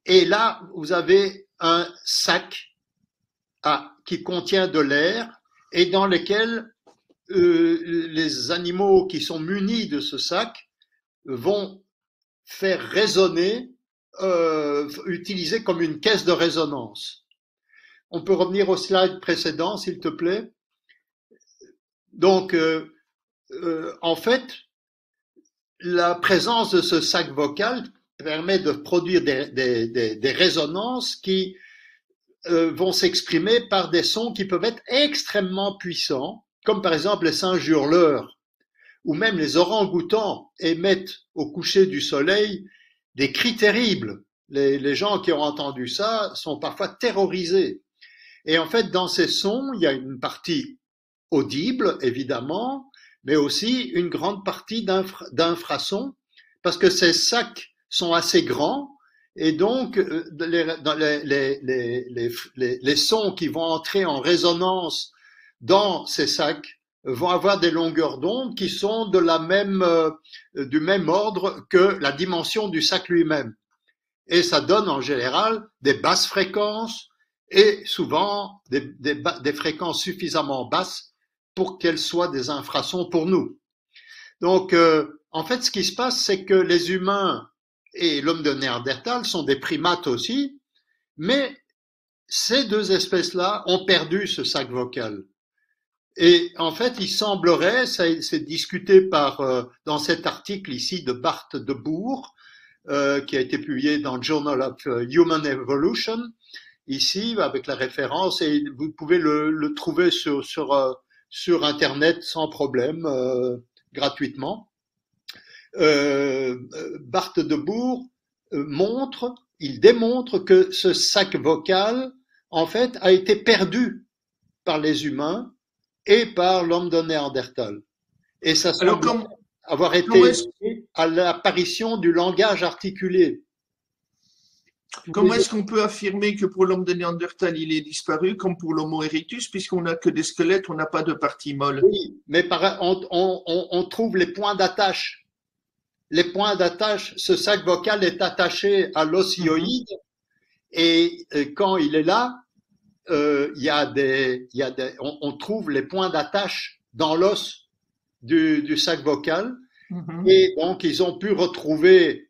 Speaker 2: Et là, vous avez un sac qui contient de l'air et dans lequel les animaux qui sont munis de ce sac vont faire résonner, utiliser comme une caisse de résonance. On peut revenir au slide précédent, s'il te plaît. Donc, en fait, la présence de ce sac vocal permet de produire des résonances qui vont s'exprimer par des sons qui peuvent être extrêmement puissants, comme par exemple les singes hurleurs, ou même les orang-outans émettent au coucher du soleil des cris terribles. Les gens qui ont entendu ça sont parfois terrorisés. Et en fait, dans ces sons, il y a une partie audible, évidemment, mais aussi une grande partie d'infrasons, parce que ces sacs sont assez grands, et donc les sons qui vont entrer en résonance dans ces sacs vont avoir des longueurs d'onde qui sont du même ordre que la dimension du sac lui-même. Et ça donne en général des basses fréquences et souvent des fréquences suffisamment basses pour qu'elles soient des infrasons pour nous. Donc, en fait, ce qui se passe, c'est que les humains et l'homme de Néandertal sont des primates aussi, mais ces deux espèces-là ont perdu ce sac vocal. Et en fait, il semblerait, c'est discuté dans cet article ici de Bart de Boer, qui a été publié dans le Journal of Human Evolution, ici, avec la référence, et vous pouvez le trouver sur Internet sans problème, gratuitement. Bart de Boer il démontre que ce sac vocal, en fait, a été perdu par les humains et par l'homme de Néandertal. Et ça semble avoir été lié à l'apparition du langage articulé.
Speaker 1: Comment est-ce qu'on peut affirmer que pour l'homme de Néandertal, il est disparu, comme pour l'Homo erectus, puisqu'on n'a que des squelettes, on n'a pas de parties molles?
Speaker 2: Oui, mais on trouve les points d'attache. Les points d'attache, ce sac vocal est attaché à l'os hyoïde, et quand il est là, on trouve les points d'attache dans l'os du sac vocal, et donc ils ont pu retrouver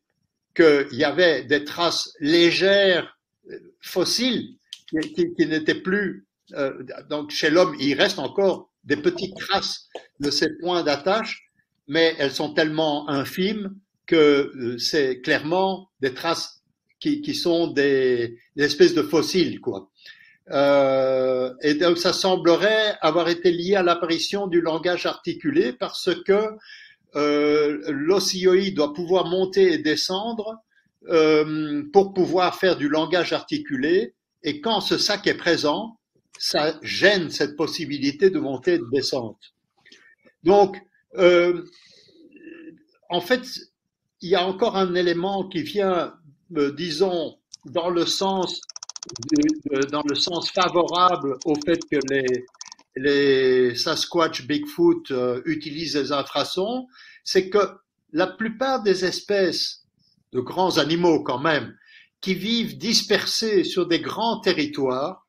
Speaker 2: qu'il y avait des traces légères fossiles qui n'étaient plus. Donc chez l'homme, il reste encore des petites traces de ces points d'attache, mais elles sont tellement infimes que c'est clairement des traces qui sont des espèces de fossiles, quoi. Et donc ça semblerait avoir été lié à l'apparition du langage articulé parce que l'os hyoïde doit pouvoir monter et descendre pour pouvoir faire du langage articulé, et quand ce sac est présent, ça gêne cette possibilité de montée et de descente. Donc, en fait, il y a encore un élément qui vient, disons, dans le sens favorable au fait que les Sasquatch, Bigfoot utilisent les infrasons, c'est que la plupart des espèces de grands animaux quand même qui vivent dispersés sur des grands territoires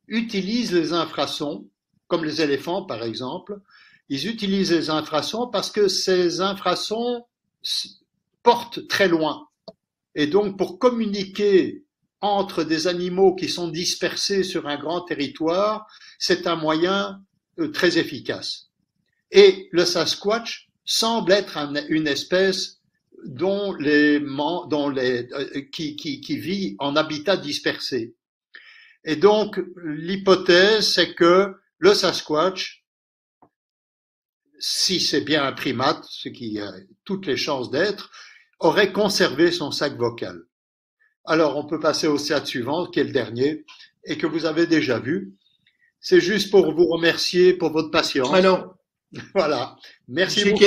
Speaker 2: utilisent les infrasons, comme les éléphants par exemple. Ils utilisent les infrasons parce que ces infrasons portent très loin. Et donc, pour communiquer entre des animaux qui sont dispersés sur un grand territoire, c'est un moyen très efficace. Et le Sasquatch semble être une espèce qui vit en habitat dispersé. Et donc, l'hypothèse, c'est que le Sasquatch, si c'est bien un primate, ce qui a toutes les chances d'être, aurait conservé son sac vocal. Alors, on peut passer au stade suivant, qui est le dernier, et que vous avez déjà vu. C'est juste pour vous remercier pour votre patience.
Speaker 1: Alors,
Speaker 2: voilà. Merci beaucoup.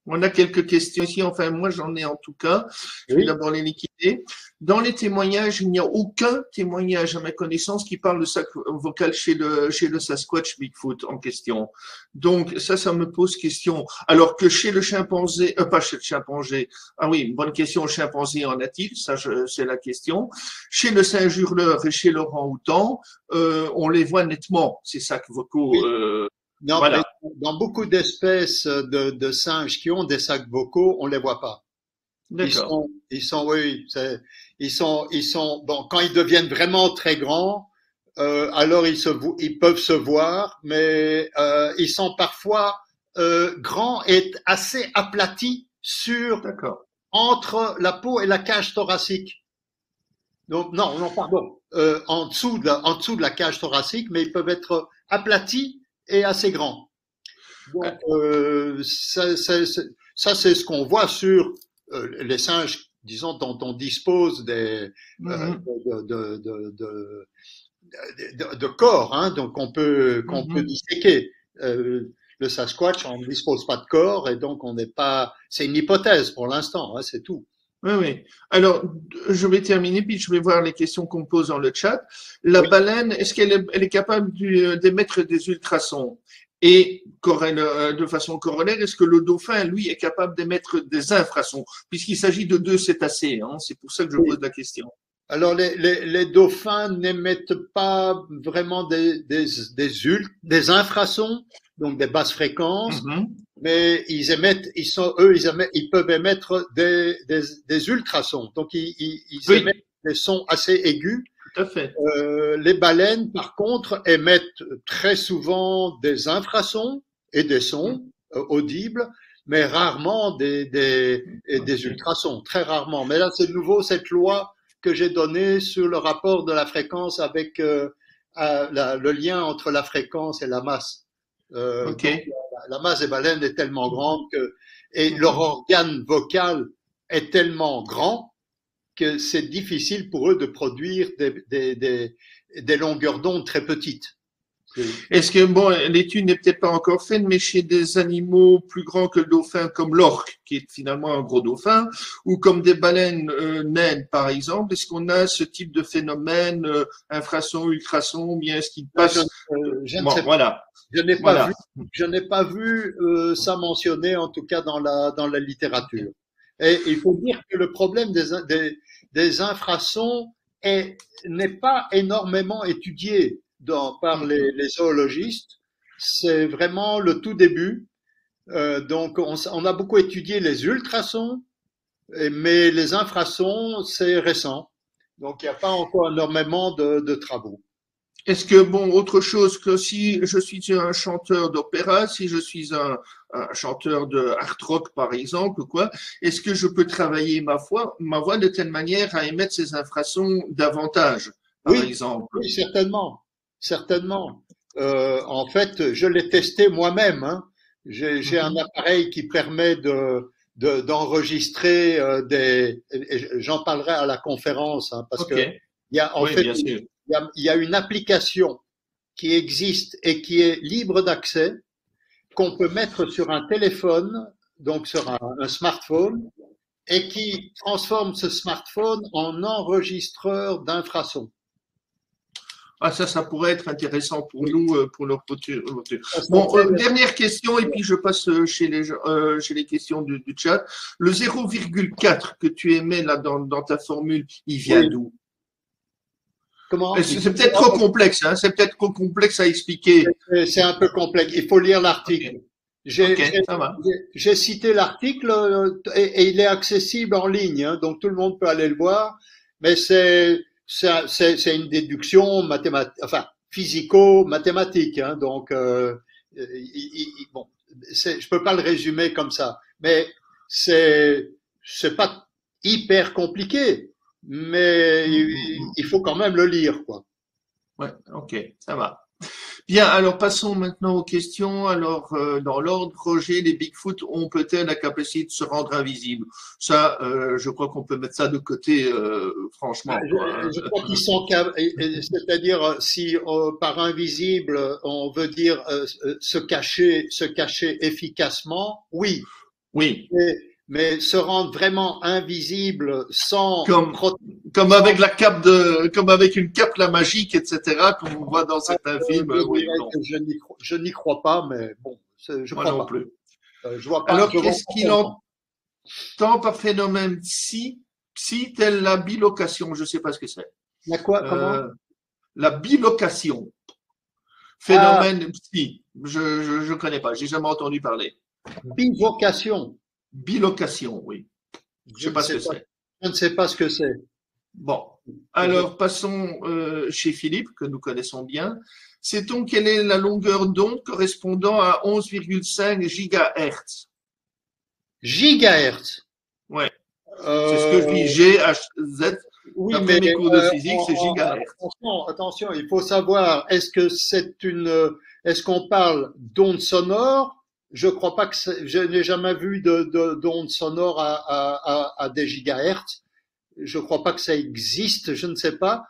Speaker 1: On a quelques questions ici. Enfin, moi, j'en ai en tout cas. Je vais d'abord les liquider. Dans les témoignages, il n'y a aucun témoignage à ma connaissance qui parle de sac vocal chez le Sasquatch Bigfoot en question. Donc, ça me pose question. Alors que chez le chimpanzé, pas chez le chimpanzé. Ah oui, bonne question. Chimpanzé en a-t-il? Ça, c'est la question. Chez le singe hurleur et chez l'orang-outan, on les voit nettement, ces sacs vocaux.
Speaker 2: Oui. Non,
Speaker 1: voilà.
Speaker 2: mais dans beaucoup d'espèces de singes qui ont des sacs vocaux, on les voit pas.
Speaker 1: D'accord.
Speaker 2: Ils sont, bon, quand ils deviennent vraiment très grands, alors ils peuvent se voir, mais ils sont parfois grands et assez aplatis entre la peau et la cage thoracique. Donc non, pardon, en dessous de la cage thoracique, mais ils peuvent être aplatis et assez grands. Donc ça c'est ce qu'on voit sur les singes, disons, dont on dispose de corps, hein, donc qu'on peut disséquer. Le Sasquatch, on ne dispose pas de corps et donc on n'est pas. C'est une hypothèse pour l'instant, hein, c'est tout.
Speaker 1: Oui, oui. Alors, je vais terminer, puis je vais voir les questions qu'on me pose dans le chat. La baleine, est-ce qu'elle est capable d'émettre des ultrasons? Et de façon corollaire, est-ce que le dauphin, lui, est capable d'émettre des infrasons? Puisqu'il s'agit de deux cétacés, hein, c'est pour ça que je pose la question.
Speaker 2: Alors, les dauphins n'émettent pas vraiment des infrasons, donc des basses fréquences, mais ils peuvent émettre des ultrasons. Donc, ils émettent des sons assez aigus.
Speaker 1: Tout à fait.
Speaker 2: Les baleines, par contre, émettent très souvent des infrasons et des sons audibles, mais rarement des ultrasons, très rarement. Mais là, c'est de nouveau cette loi que j'ai donnée sur le rapport de la fréquence avec le lien entre la fréquence et la masse. Donc, la masse des baleines est tellement grande et leur organe vocal est tellement grand que c'est difficile pour eux de produire des longueurs d'onde très petites.
Speaker 1: Est-ce que, bon, l'étude n'est peut-être pas encore faite, mais chez des animaux plus grands que le dauphin, comme l'orque, qui est finalement un gros dauphin, ou comme des baleines naines, par exemple, est-ce qu'on a ce type de phénomène, infrason, ultrason, ou bien est-ce qu'il passe
Speaker 2: je ne sais pas. Voilà. Je n'ai pas vu ça mentionné, en tout cas dans la littérature. Et il faut dire que le problème des infrasons n'est pas énormément étudié par les zoologistes. C'est vraiment le tout début. Donc, on a beaucoup étudié les ultrasons, mais les infrasons, c'est récent. Donc, il n'y a pas encore énormément de travaux.
Speaker 1: Est-ce que, bon, autre chose que si je suis un chanteur d'opéra, si je suis un chanteur de hard rock, par exemple, quoi, est-ce que je peux travailler ma voix de telle manière à émettre ces infrasons davantage, par exemple?
Speaker 2: Oui, certainement. Certainement. En fait, je l'ai testé moi-même. Hein. J'ai un appareil qui permet d'enregistrer j'en parlerai à la conférence, hein, parce que il y a en fait il y a une application qui existe et qui est libre d'accès, qu'on peut mettre sur un téléphone, donc sur un smartphone, et qui transforme ce smartphone en enregistreur d'infrasons.
Speaker 1: Ah, ça pourrait être intéressant pour
Speaker 2: Oui.
Speaker 1: nous, pour nos futurs.
Speaker 2: Parce qu'en
Speaker 1: Bon,
Speaker 2: fait,
Speaker 1: dernière question, et puis je passe chez les questions du chat. Le 0,4 que tu émets là dans ta formule, il vient
Speaker 2: oui,
Speaker 1: d'où?
Speaker 2: comment?
Speaker 1: C'est peut-être trop complexe, hein, c'est peut-être trop complexe à expliquer.
Speaker 2: C'est un peu complexe. Il faut lire
Speaker 1: Ok,
Speaker 2: l'article.
Speaker 1: ok, ça va.
Speaker 2: J'ai cité l'article et il est accessible en ligne, hein, donc tout le monde peut aller le voir. Mais c'est une déduction mathématique, enfin physico-mathématique. Hein, donc bon, je peux pas le résumer comme ça, mais c'est pas hyper compliqué, mais il faut quand même le lire, quoi.
Speaker 1: Ouais, ok, ça va. Bien, alors passons maintenant aux questions. Alors, dans l'ordre, Roger, les Bigfoot ont peut-être la capacité de se rendre invisibles? Ça, je crois qu'on peut mettre ça de côté, franchement, quoi, hein.
Speaker 2: Je crois qu'ils sont c'est-à-dire si par invisible on veut dire se cacher efficacement, oui,
Speaker 1: Oui,
Speaker 2: mais se rendre vraiment invisible
Speaker 1: comme, comme
Speaker 2: sans
Speaker 1: avec la cape de, comme avec une cape la magique, etc., comme on voit dans certains films,
Speaker 2: je
Speaker 1: oui ou
Speaker 2: dirais
Speaker 1: non?
Speaker 2: que je n'y crois pas, mais bon, je
Speaker 1: Moi
Speaker 2: crois
Speaker 1: non
Speaker 2: pas.
Speaker 1: plus.
Speaker 2: Je
Speaker 1: Alors,
Speaker 2: vois
Speaker 1: qu'est-ce
Speaker 2: pas
Speaker 1: qu'il
Speaker 2: comment.
Speaker 1: entend par phénomène psi, telle la bilocation? Je ne sais pas ce que c'est.
Speaker 2: La quoi, comment?
Speaker 1: Euh, la bilocation,
Speaker 2: Ah,
Speaker 1: phénomène psi. Je connais pas, j'ai jamais entendu parler.
Speaker 2: bivocation.
Speaker 1: Bilocation, oui. Je
Speaker 2: Je
Speaker 1: sais
Speaker 2: ne
Speaker 1: pas ce
Speaker 2: sais
Speaker 1: que
Speaker 2: pas,
Speaker 1: c'est.
Speaker 2: je ne sais pas ce que c'est.
Speaker 1: Bon.
Speaker 2: Je,
Speaker 1: Alors, passons chez Philippe, que nous connaissons bien. Sait-on quelle est la longueur d'onde correspondant à 11,5 gigahertz?
Speaker 2: gigahertz.
Speaker 1: Ouais, c'est ce que je dis,
Speaker 2: Euh,
Speaker 1: GHz.
Speaker 2: Oui,
Speaker 1: D'après
Speaker 2: mais
Speaker 1: mes cours de physique, c'est gigahertz.
Speaker 2: attention, il faut savoir, est-ce qu'on parle d'ondes sonores? Je crois pas que je n'ai jamais vu d'ondes sonores à des gigahertz. Je crois pas que ça existe, je ne sais pas.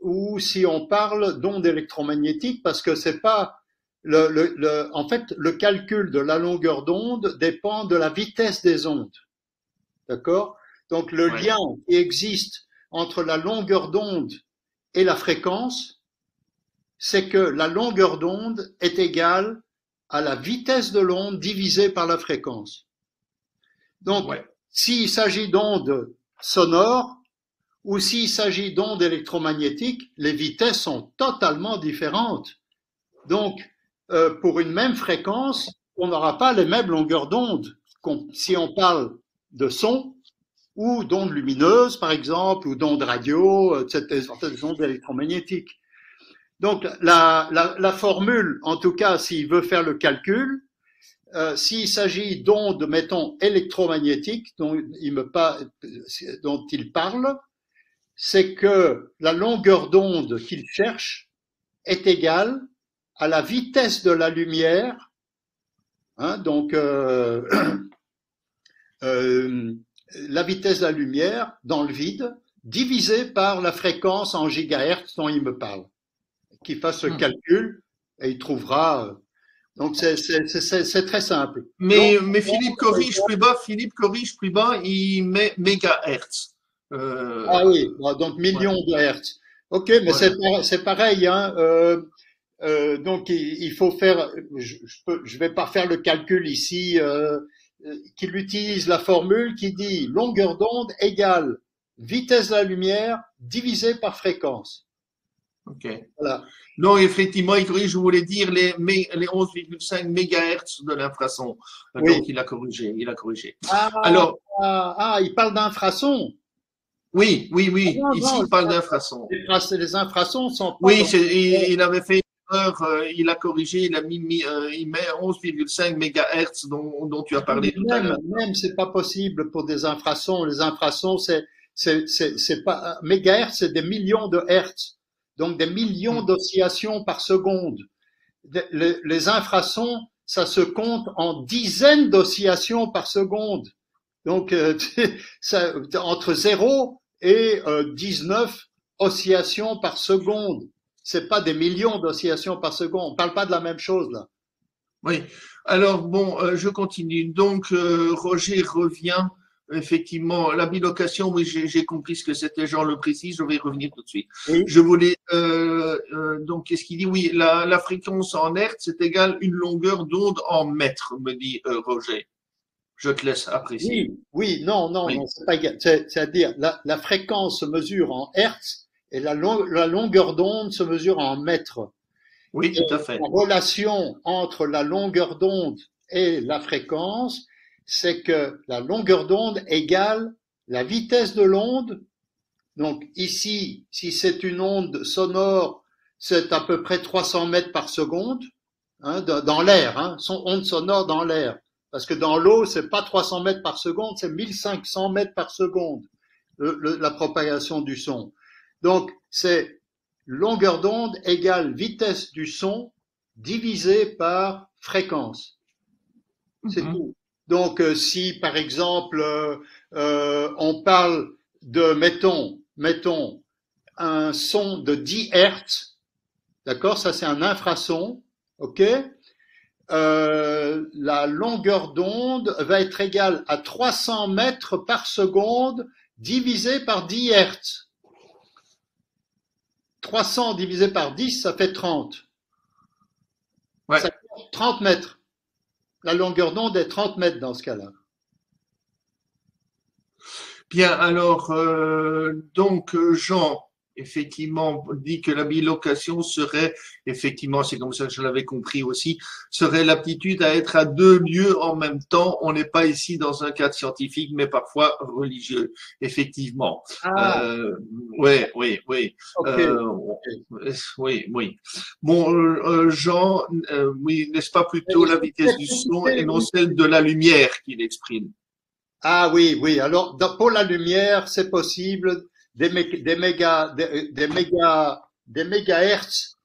Speaker 2: Ou si on parle d'ondes électromagnétiques, parce que c'est pas en fait, le calcul de la longueur d'onde dépend de la vitesse des ondes. D'accord? Donc le
Speaker 1: Ouais,
Speaker 2: lien qui existe entre la longueur d'onde et la fréquence, c'est que la longueur d'onde est égale à la vitesse de l'onde divisée par la fréquence. Donc,
Speaker 1: ouais,
Speaker 2: s'il s'agit d'ondes sonores ou s'il s'agit d'ondes électromagnétiques, les vitesses sont totalement différentes. Donc, pour une même fréquence, on n'aura pas les mêmes longueurs d'onde. Si on parle de son, ou d'ondes lumineuses, par exemple, ou d'ondes radio, des ondes électromagnétiques. Donc, la formule, en tout cas, s'il veut faire le calcul, s'il s'agit d'ondes, mettons, électromagnétiques dont il parle, c'est que la longueur d'onde qu'il cherche est égale à la vitesse de la lumière, hein, donc euh, la vitesse de la lumière dans le vide divisé par la fréquence en gigahertz dont il me parle. Qu'il fasse le
Speaker 1: hmm.
Speaker 2: calcul et il trouvera. Donc c'est très simple.
Speaker 1: Mais Philippe corrige plus bas, il met mégahertz.
Speaker 2: Ah
Speaker 1: Euh,
Speaker 2: oui, donc
Speaker 1: ouais,
Speaker 2: millions de hertz. Ok, mais
Speaker 1: voilà.
Speaker 2: c'est pareil. Hein, donc il faut faire. Je vais pas faire le calcul ici. Qu'il utilise la formule qui dit longueur d'onde égale vitesse de la lumière divisé par fréquence.
Speaker 1: Ok.
Speaker 2: Voilà.
Speaker 1: Non, effectivement, il corrige, je voulais dire les 11,5 mégahertz de l'infrason. Donc,
Speaker 2: Oui.
Speaker 1: il a corrigé, il a corrigé.
Speaker 2: Ah,
Speaker 1: Alors,
Speaker 2: il parle d'infrasons.
Speaker 1: oui, oui,
Speaker 2: Ah
Speaker 1: oui.
Speaker 2: non,
Speaker 1: Ici,
Speaker 2: non,
Speaker 1: il parle d'infrason.
Speaker 2: les infrasons sont pas
Speaker 1: Oui,
Speaker 2: dans.
Speaker 1: il avait fait une erreur, il a corrigé, il met 11,5 mégahertz dont tu as parlé tout à l'heure.
Speaker 2: Même c'est pas possible pour des infrasons. Les infrasons, c'est pas mégahertz, c'est des millions de hertz, donc des millions
Speaker 1: Hmm.
Speaker 2: d'oscillations par seconde. Les infrasons, ça se compte en dizaines d'oscillations par seconde. Donc ça, entre 0 et 19 oscillations par seconde. C'est pas des millions d'oscillations par seconde. On parle pas de la même chose là.
Speaker 1: Oui. Alors, bon, je continue. Donc, Roger revient effectivement, la bilocation, oui, j'ai compris ce que c'était, Jean le précise, je vais y revenir tout de suite.
Speaker 2: Oui.
Speaker 1: Je voulais, donc, qu'est-ce qu'il dit? Oui, la fréquence en hertz, c'est égal une longueur d'onde en mètres, me dit Roger. Je te laisse apprécier.
Speaker 2: Oui, oui, non, non,
Speaker 1: Oui,
Speaker 2: non, c'est pas égal. C'est-à-dire, la fréquence se mesure en hertz et la longueur d'onde se mesure en mètres.
Speaker 1: oui,
Speaker 2: Et
Speaker 1: tout à fait.
Speaker 2: la relation entre la longueur d'onde et la fréquence, c'est que la longueur d'onde égale la vitesse de l'onde. Donc ici, si c'est une onde sonore, c'est à peu près 300 mètres par seconde, hein, dans l'air, hein, son onde sonore dans l'air. Parce que dans l'eau, c'est pas 300 mètres par seconde, c'est 1500 mètres par seconde, la propagation du son. Donc, c'est longueur d'onde égale vitesse du son divisé par fréquence. C'est tout. Donc, si par exemple, on parle de, mettons, un son de 10 Hertz, d'accord, ça c'est un infrason, ok, la longueur d'onde va être égale à 300 mètres par seconde divisé par 10 Hertz. 300 divisé par 10, ça fait 30.
Speaker 1: Ouais.
Speaker 2: Ça fait 30 mètres. La longueur d'onde est 30 mètres dans ce cas-là.
Speaker 1: Bien, alors, donc, Jean, effectivement, dit que la bilocation serait, effectivement, c'est comme ça que je l'avais compris aussi, serait l'aptitude à être à deux lieux en même temps. On n'est pas ici dans un cadre scientifique, mais parfois religieux, effectivement.
Speaker 2: Ah,
Speaker 1: Oui, oui, oui.
Speaker 2: ok.
Speaker 1: Oui, oui. Bon, Jean, oui, n'est-ce pas plutôt la vitesse du son et non celle de la lumière qu'il exprime?
Speaker 2: Ah oui, oui. Alors, pour la lumière, c'est possible. Des mégahertz,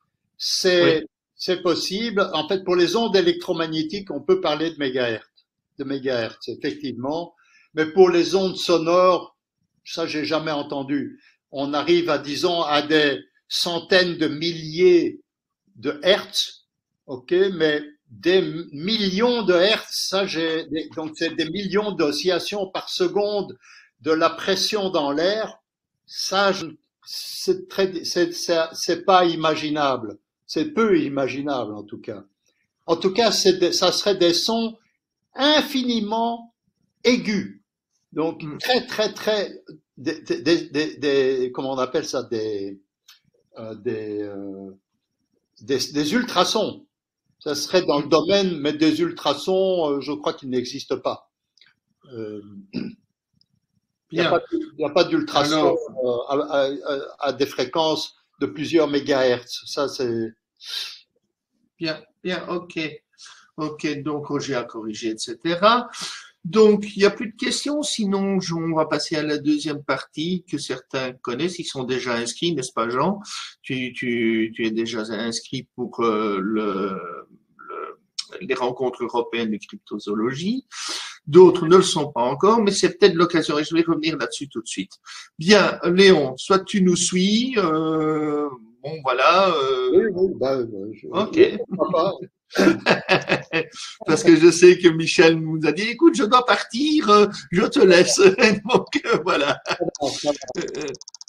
Speaker 1: Oui.
Speaker 2: c'est possible. En fait, pour les ondes électromagnétiques, on peut parler de mégahertz, effectivement. Mais pour les ondes sonores, ça, j'ai jamais entendu. On arrive à, disons, à des centaines de milliers de hertz, ok, mais des millions de hertz, donc c'est des millions d'oscillations par seconde de la pression dans l'air, ça, c'est pas imaginable, c'est peu imaginable en tout cas. En tout cas, ça serait des sons infiniment aigus, donc très très très comment on appelle ça euh, des, euh, des ultrasons. Ça serait dans le domaine, mais des ultrasons, je crois qu'ils n'existent pas. Il
Speaker 1: Bien.
Speaker 2: n'y a pas d'ultrasons
Speaker 1: Alors,
Speaker 2: à des fréquences de plusieurs mégahertz. Ça, c'est.
Speaker 1: bien, bien, ok. Ok, donc Roger a corrigé, etc. Donc, il n'y a plus de questions, sinon on va passer à la deuxième partie que certains connaissent, ils sont déjà inscrits, n'est-ce pas Jean? Tu es déjà inscrit pour les rencontres européennes de cryptozoologie. D'autres ne le sont pas encore, mais c'est peut-être l'occasion, et je vais revenir là-dessus tout de suite. Bien, Léon, soit tu nous suis, bon voilà.
Speaker 2: Oui, oui,
Speaker 1: Ok.
Speaker 2: oui, pourquoi pas.
Speaker 1: Parce que je sais que Michel nous a dit, écoute, je dois partir, je te laisse. Donc voilà.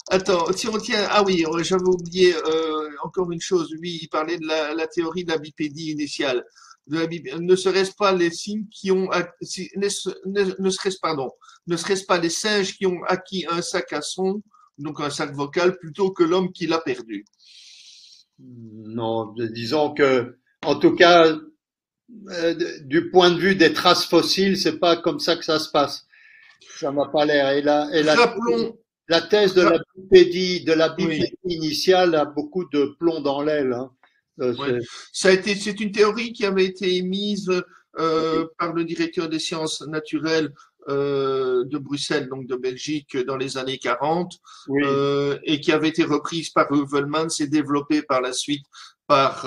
Speaker 1: Attends, si on tient, ah oui, j'avais oublié encore une chose. Lui, il parlait de la théorie de la bipédie initiale. Ne serait-ce pas les signes qui ont, ne serait-ce, pardon, ne serait-ce pas les singes qui ont acquis un sac à son, donc un sac vocal, plutôt que l'homme qui l'a perdu?
Speaker 2: Non, disons que, en tout cas, du point de vue des traces fossiles, c'est pas comme ça que ça se passe. Ça m'a pas l'air.
Speaker 1: Rappelons,
Speaker 2: La thèse de la
Speaker 1: oui,
Speaker 2: bipédie initiale a beaucoup de plomb dans l'aile. Hein.
Speaker 1: ouais. C'est une théorie qui avait été émise par le directeur des sciences naturelles de Bruxelles, donc de Belgique, dans les années 40,
Speaker 2: Oui,
Speaker 1: et qui avait été reprise par Heuvelmans et développée par la suite par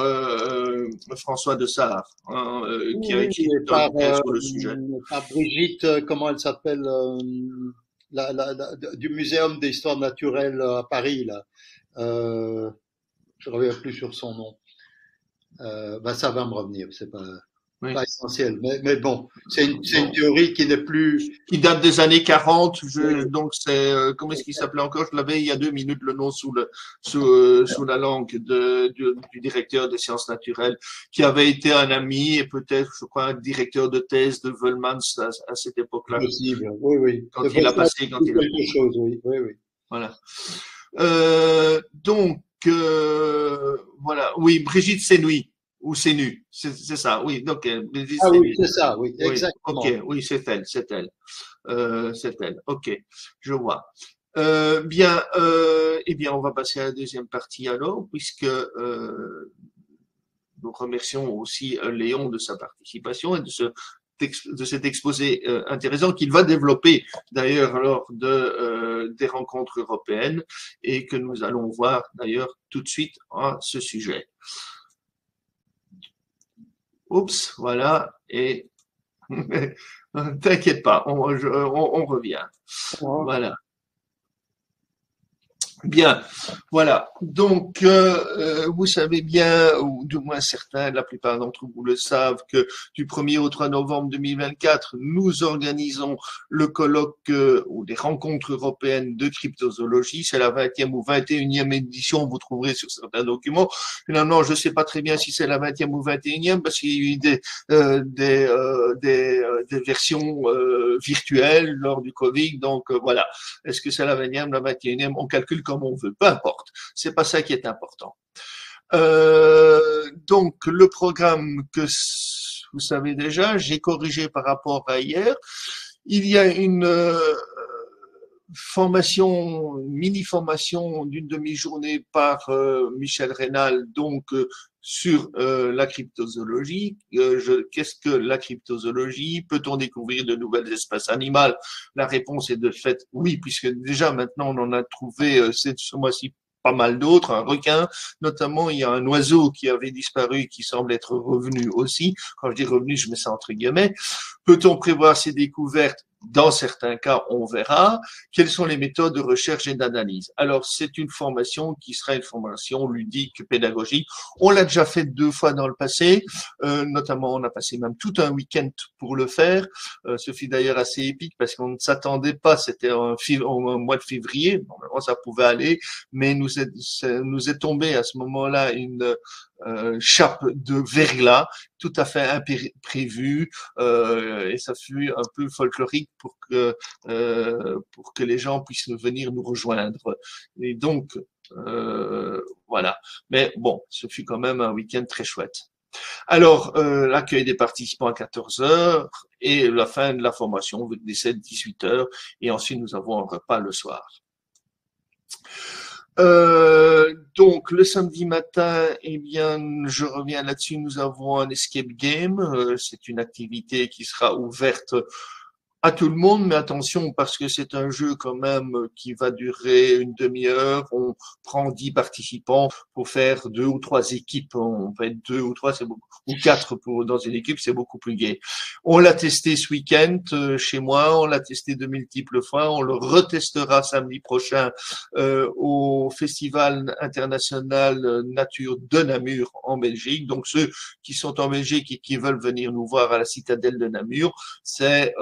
Speaker 1: François de Sart, hein, qui a
Speaker 2: oui,
Speaker 1: écrit
Speaker 2: et
Speaker 1: un bouquin sur le sujet.
Speaker 2: par Brigitte, comment elle s'appelle, du Muséum d'histoire naturelle à Paris, là. Je ne reviens plus sur son nom. Ça va me revenir, c'est pas.
Speaker 1: Oui.
Speaker 2: pas essentiel. Mais bon, c'est une théorie qui n'est plus.
Speaker 1: Qui date des années 40.
Speaker 2: Oui,
Speaker 1: Donc, c'est, comment est-ce qu'il s'appelait encore? Je l'avais il y a 2 minutes, le nom sous la langue du directeur des sciences naturelles, qui avait été un ami et peut-être, je crois, un directeur de thèse de Wellmans à cette
Speaker 2: c'est
Speaker 1: époque-là.
Speaker 2: possible. Oui, oui.
Speaker 1: Quand
Speaker 2: C'est
Speaker 1: il
Speaker 2: pour
Speaker 1: a
Speaker 2: ça
Speaker 1: passé, quand il a,
Speaker 2: quelque chose. Oui, oui, oui.
Speaker 1: voilà. Donc, voilà. Oui, Brigitte Sénouy, ou Sénu, c'est ça. Oui, donc, Brigitte
Speaker 2: Ah oui,
Speaker 1: Sénu.
Speaker 2: c'est ça. Oui,
Speaker 1: Oui, ok,
Speaker 2: exactement.
Speaker 1: oui, c'est elle, c'est elle. C'est elle. Ok, je vois. Bien, eh bien, on va passer à la deuxième partie alors, puisque nous remercions aussi Léon de sa participation et de cet exposé intéressant qu'il va développer d'ailleurs lors des rencontres européennes et que nous allons voir d'ailleurs tout de suite à ce sujet. Oups, voilà, et t'inquiète pas, on revient. Voilà. Bien, voilà. Donc, vous savez bien, ou du moins certains, la plupart d'entre vous le savent, que du 1er au 3 novembre 2024, nous organisons le colloque ou des rencontres européennes de cryptozoologie. C'est la 20e ou 21e édition, vous trouverez sur certains documents. Finalement, je ne sais pas très bien si c'est la 20e ou 21e, parce qu'il y a eu des versions virtuelles lors du Covid. Donc, voilà. Est-ce que c'est la 20e, la 21e? On calcule comme on veut, peu importe. C'est pas ça qui est important. Donc le programme que vous savez déjà, j'ai corrigé par rapport à hier. Il y a une formation, mini-formation d'une demi-journée par Michel Rénal, donc sur la cryptozoologie. Qu'est-ce que la cryptozoologie? Peut-on découvrir de nouvelles espèces animales? La réponse est de fait oui, puisque déjà maintenant on en a trouvé ce mois-ci pas mal d'autres, un requin, notamment il y a un oiseau qui avait disparu, qui semble être revenu aussi. Quand je dis revenu, je mets ça entre guillemets. Peut-on prévoir ces découvertes? Dans certains cas, on verra. Quelles sont les méthodes de recherche et d'analyse? Alors, c'est une formation qui sera une formation ludique, pédagogique. On l'a déjà fait 2 fois dans le passé. Notamment, on a passé même tout un week-end pour le faire. Ce fut d'ailleurs assez épique parce qu'on ne s'attendait pas. C'était au mois de février. Normalement, ça pouvait aller. Mais nous est tombé à ce moment-là une chape de verglas tout à fait imprévue et ça fut un peu folklorique pour que les gens puissent venir nous rejoindre. Et donc voilà. Mais bon, ce fut quand même un week-end très chouette. Alors, l'accueil des participants à 14 heures et la fin de la formation, 17-18 heures, et ensuite nous avons un repas le soir. Donc le samedi matin, eh bien, je reviens là-dessus. Nous avons un escape game. C'est une activité qui sera ouverte à tout le monde, mais attention parce que c'est un jeu quand même qui va durer une demi-heure. On prend 10 participants pour faire 2 ou 3 équipes. On peut être 2 ou 3, c'est beaucoup, ou 4 dans une équipe, c'est beaucoup plus gai. On l'a testé ce week-end chez moi, on l'a testé de multiples fois. On le retestera samedi prochain au Festival international Nature de Namur en Belgique. Donc ceux qui sont en Belgique et qui veulent venir nous voir à la citadelle de Namur, c'est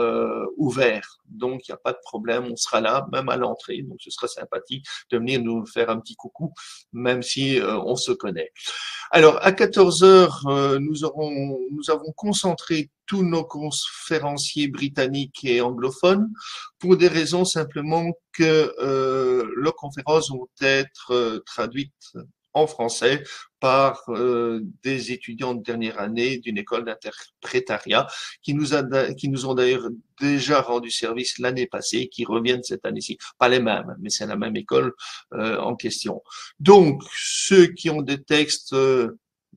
Speaker 1: ouvert. Donc, il n'y a pas de problème, on sera là, même à l'entrée. Donc, ce sera sympathique de venir nous faire un petit coucou, même si on se connaît. Alors, à 14 heures, nous avons concentré tous nos conférenciers britanniques et anglophones pour des raisons simplement que leurs conférences vont être traduites en français par des étudiants de dernière année d'une école d'interprétariat qui nous ont d'ailleurs déjà rendu service l'année passée, qui reviennent cette année-ci. Pas les mêmes, mais c'est la même école en question. Donc, ceux qui ont des textes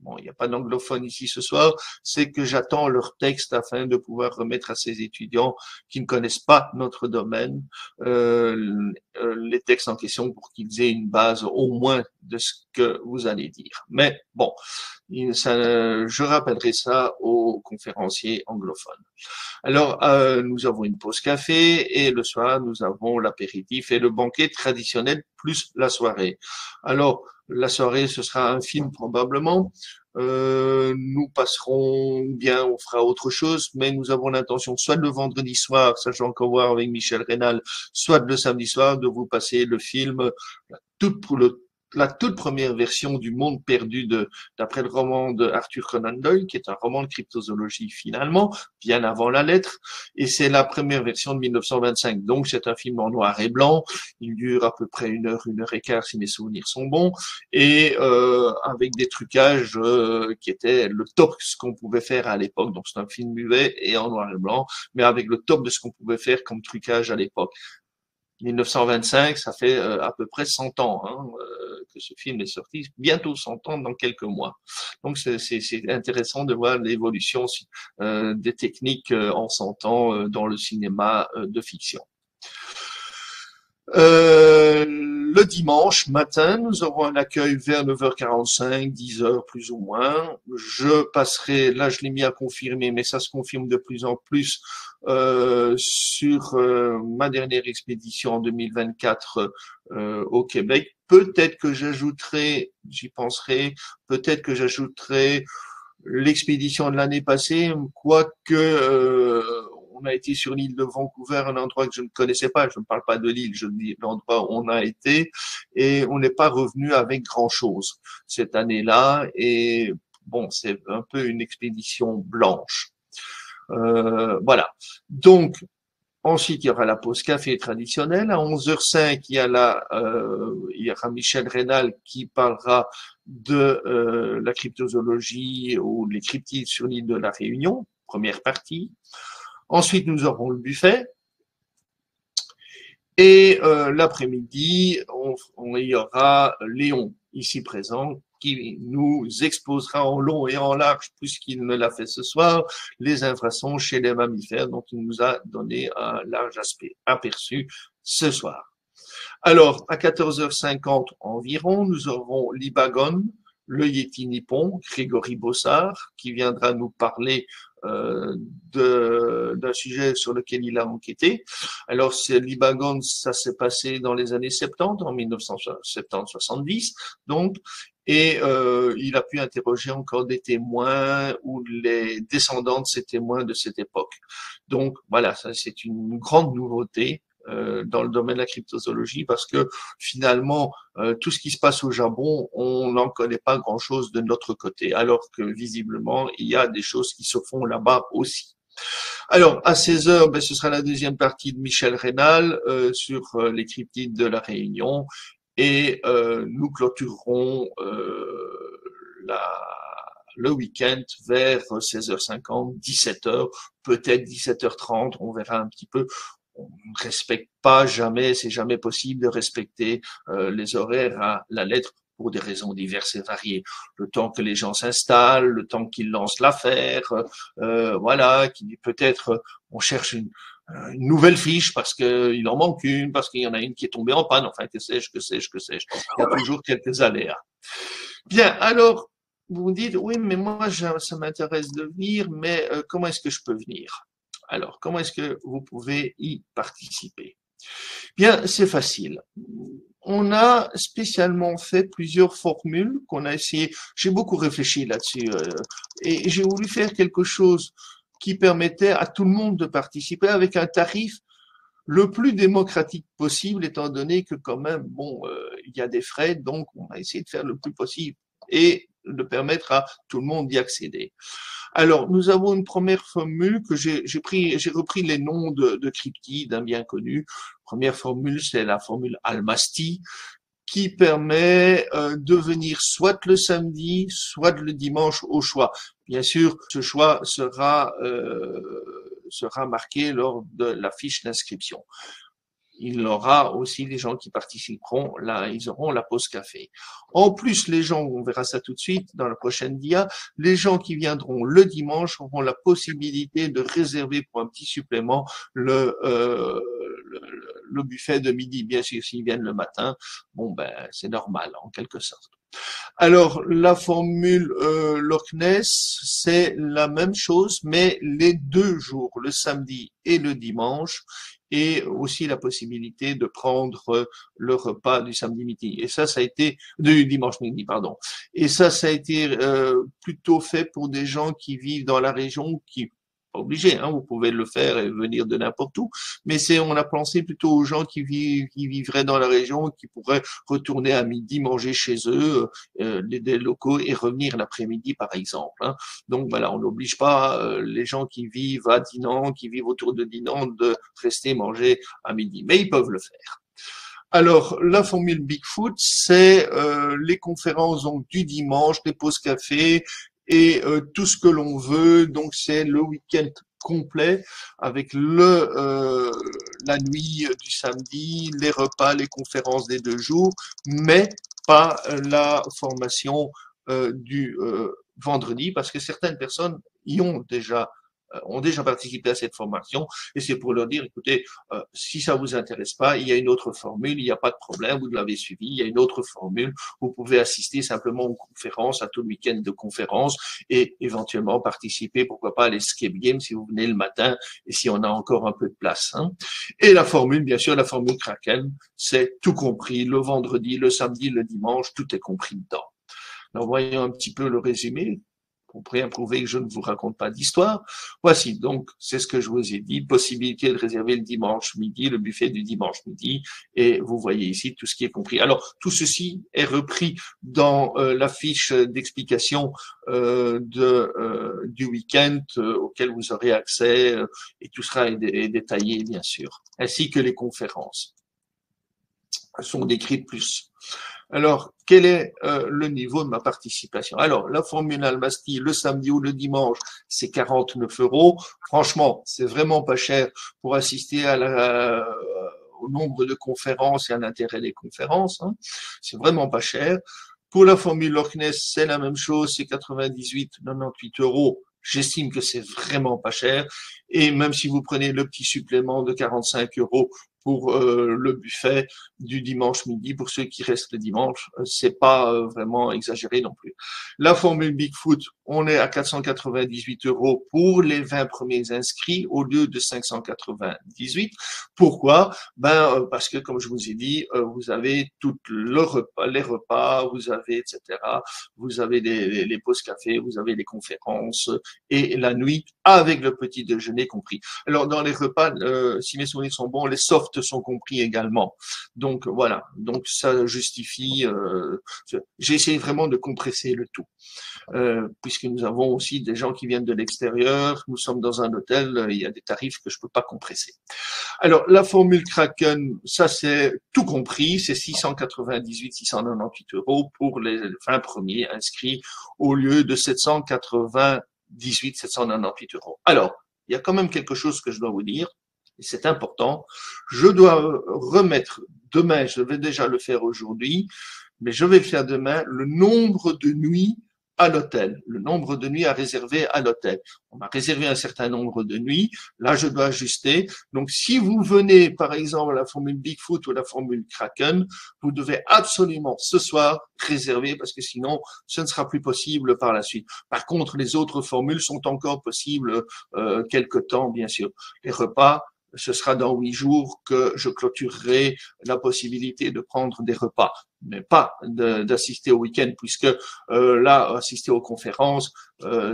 Speaker 1: bon, il n'y a pas d'anglophone ici ce soir, c'est que j'attends leur texte afin de pouvoir remettre à ces étudiants qui ne connaissent pas notre domaine les textes en question pour qu'ils aient une base au moins de ce que vous allez dire. Mais bon, je rappellerai ça aux conférenciers anglophones. Alors, nous avons une pause café et le soir, nous avons l'apéritif et le banquet traditionnel plus la soirée. Alors, la soirée, ce sera un film probablement. nous passerons, ou bien on fera autre chose, mais nous avons l'intention, soit le vendredi soir, ça je vais encore voir avec Michel Rénal, soit le samedi soir, de vous passer le film, toute, la toute première version du Monde perdu d'après le roman de Arthur Conan Doyle, qui est un roman de cryptozoologie finalement, bien avant la lettre, et c'est la première version de 1925. Donc c'est un film en noir et blanc, il dure à peu près une heure et quart si mes souvenirs sont bons, et avec des trucages qui étaient le top de ce qu'on pouvait faire à l'époque. Donc c'est un film muet et en noir et blanc, mais avec le top de ce qu'on pouvait faire comme trucage à l'époque. 1925, ça fait à peu près 100 ans que ce film est sorti, bientôt 100 ans dans quelques mois. Donc c'est intéressant de voir l'évolution des techniques en 100 ans dans le cinéma de fiction. Le dimanche matin, nous aurons un accueil vers 9h45, 10h plus ou moins. Je passerai, là je l'ai mis à confirmer, mais ça se confirme de plus en plus sur ma dernière expédition en 2024 au Québec. Peut-être que j'ajouterai, j'y penserai, peut-être que j'ajouterai l'expédition de l'année passée, quoique on a été sur l'île de Vancouver, un endroit que je ne connaissais pas. Je ne parle pas de l'île, je dis l'endroit où on a été, et on n'est pas revenu avec grand-chose cette année-là. Et bon, c'est un peu une expédition blanche. Voilà. Donc, ensuite, il y aura la pause café traditionnelle. À 11h05, il y aura Michel Rénal qui parlera de la cryptozoologie ou les cryptides sur l'île de la Réunion, première partie. Ensuite, nous aurons le buffet. Et l'après-midi, il y aura Léon, ici présent, qui nous exposera en long et en large, puisqu'il ne l'a fait ce soir, les infrasons chez les mammifères, dont il nous a donné un large aperçu ce soir. Alors, à 14h50 environ, nous aurons l'Ibagon, le Yéti nippon, Grégory Bossard, qui viendra nous parler d'un sujet sur lequel il a enquêté. Alors, c'est l'Ibagon, ça s'est passé dans les années 70, en 1970-70, donc, et il a pu interroger encore des témoins ou les descendants de ces témoins de cette époque. Donc, voilà, ça c'est une grande nouveauté dans le domaine de la cryptozoologie parce que finalement tout ce qui se passe au Japon, on n'en connaît pas grand-chose de notre côté, alors que visiblement il y a des choses qui se font là-bas aussi. Alors à 16h, ce sera la deuxième partie de Michel Rénal sur les cryptides de la Réunion et nous clôturerons le week-end vers 16h50, 17h, peut-être 17h30, on verra un petit peu. On ne respecte pas jamais, c'est jamais possible de respecter les horaires à la lettre pour des raisons diverses et variées. Le temps que les gens s'installent, le temps qu'ils lancent l'affaire, voilà, qui peut-être on cherche une nouvelle fiche parce qu'il en manque une, parce qu'il y en a une qui est tombée en panne, enfin que sais-je. Il y a toujours quelques aléas. Bien, alors vous me dites, oui, mais moi ça m'intéresse de venir, mais comment est-ce que je peux venir ? Alors, comment est-ce que vous pouvez y participer ? Bien, c'est facile. On a spécialement fait plusieurs formules qu'on a essayé. J'ai beaucoup réfléchi là-dessus et j'ai voulu faire quelque chose qui permettait à tout le monde de participer avec un tarif le plus démocratique possible, étant donné que quand même, il y a des frais, donc on a essayé de faire le plus possible et de permettre à tout le monde d'y accéder. Alors, nous avons une première formule que j'ai repris les noms de cryptides bien connus. Première formule, c'est la formule Almasty, qui permet de venir soit le samedi, soit le dimanche au choix. Bien sûr, ce choix sera marqué lors de la fiche d'inscription. Il y aura aussi les gens qui participeront, là, ils auront la pause café. En plus, les gens, on verra ça tout de suite dans la prochaine dia, les gens qui viendront le dimanche auront la possibilité de réserver pour un petit supplément le le buffet de midi. Bien sûr, s'ils viennent le matin, bon ben c'est normal en quelque sorte. Alors, la formule Loch Ness, c'est la même chose, mais les 2 jours, le samedi et le dimanche, et aussi la possibilité de prendre le repas du samedi midi. Et ça a été du dimanche midi, pardon. Et ça a été plutôt fait pour des gens qui vivent dans la région, qui pas obligé, hein, vous pouvez le faire et venir de n'importe où, mais on a pensé plutôt aux gens qui vivraient dans la région, qui pourraient retourner à midi, manger chez eux, des locaux et revenir l'après-midi, par exemple. Hein. Donc voilà, on n'oblige pas les gens qui vivent à Dinan, qui vivent autour de Dinan, de rester manger à midi, mais ils peuvent le faire. Alors, la formule Bigfoot, c'est les conférences donc du dimanche, les pauses café et tout ce que l'on veut. Donc, c'est le week-end complet avec la nuit du samedi, les repas, les conférences des 2 jours, mais pas la formation du vendredi, parce que certaines personnes y ont déjà participé à cette formation, et c'est pour leur dire, écoutez, si ça vous intéresse pas, il y a une autre formule, il n'y a pas de problème, vous l'avez suivi, il y a une autre formule, vous pouvez assister simplement aux conférences, à tout le week-end de conférences, et éventuellement participer, pourquoi pas à l'escape game si vous venez le matin, et si on a encore un peu de place. Hein. Et la formule, bien sûr, la formule Kraken, c'est tout compris, le vendredi, le samedi, le dimanche, tout est compris dedans. Alors, voyons un petit peu le résumé. Vous pourrez prouver que je ne vous raconte pas d'histoire. Voici, donc, c'est ce que je vous ai dit, possibilité de réserver le dimanche midi, le buffet du dimanche midi, et vous voyez ici tout ce qui est compris. Alors, tout ceci est repris dans la fiche d'explication du week-end auquel vous aurez accès, et tout sera détaillé, bien sûr, ainsi que les conférences. Elles sont décrites plus. Alors, quel est le niveau de ma participation? Alors, la formule Almasty, le samedi ou le dimanche, c'est 49 €. Franchement, c'est vraiment pas cher pour assister au nombre de conférences et à l'intérêt des conférences. Hein. C'est vraiment pas cher. Pour la formule Loch Ness, c'est la même chose, c'est 98 €. J'estime que c'est vraiment pas cher. Et même si vous prenez le petit supplément de 45 € pour le buffet du dimanche midi, pour ceux qui restent le dimanche, c'est pas vraiment exagéré non plus. La formule Bigfoot, on est à 498 € pour les 20 premiers inscrits au lieu de 598. Pourquoi? Parce que comme je vous ai dit, vous avez tout les repas, vous avez etc. Vous avez les pauses café, vous avez les conférences et la nuit avec le petit déjeuner compris. Alors dans les repas, si mes souvenirs sont bons, les softs sont compris également. Donc voilà, donc ça justifie. J'ai essayé vraiment de compresser le tout, puisque nous avons aussi des gens qui viennent de l'extérieur. Nous sommes dans un hôtel, il y a des tarifs que je peux pas compresser. Alors la formule Kraken, ça c'est tout compris, c'est 698 € pour les 20 premiers inscrits au lieu de 798 €. Alors il y a quand même quelque chose que je dois vous dire. Et c'est important, je dois remettre demain, je vais déjà le faire aujourd'hui, mais je vais le faire demain, le nombre de nuits à l'hôtel, le nombre de nuits à réserver à l'hôtel. On m'a réservé un certain nombre de nuits, là je dois ajuster. Donc si vous venez par exemple à la formule Bigfoot ou la formule Kraken, vous devez absolument ce soir réserver parce que sinon ce ne sera plus possible par la suite. Par contre, les autres formules sont encore possibles quelque temps bien sûr. Les repas, ce sera dans 8 jours que je clôturerai la possibilité de prendre des repas, mais pas d'assister au week-end, puisque là, assister aux conférences,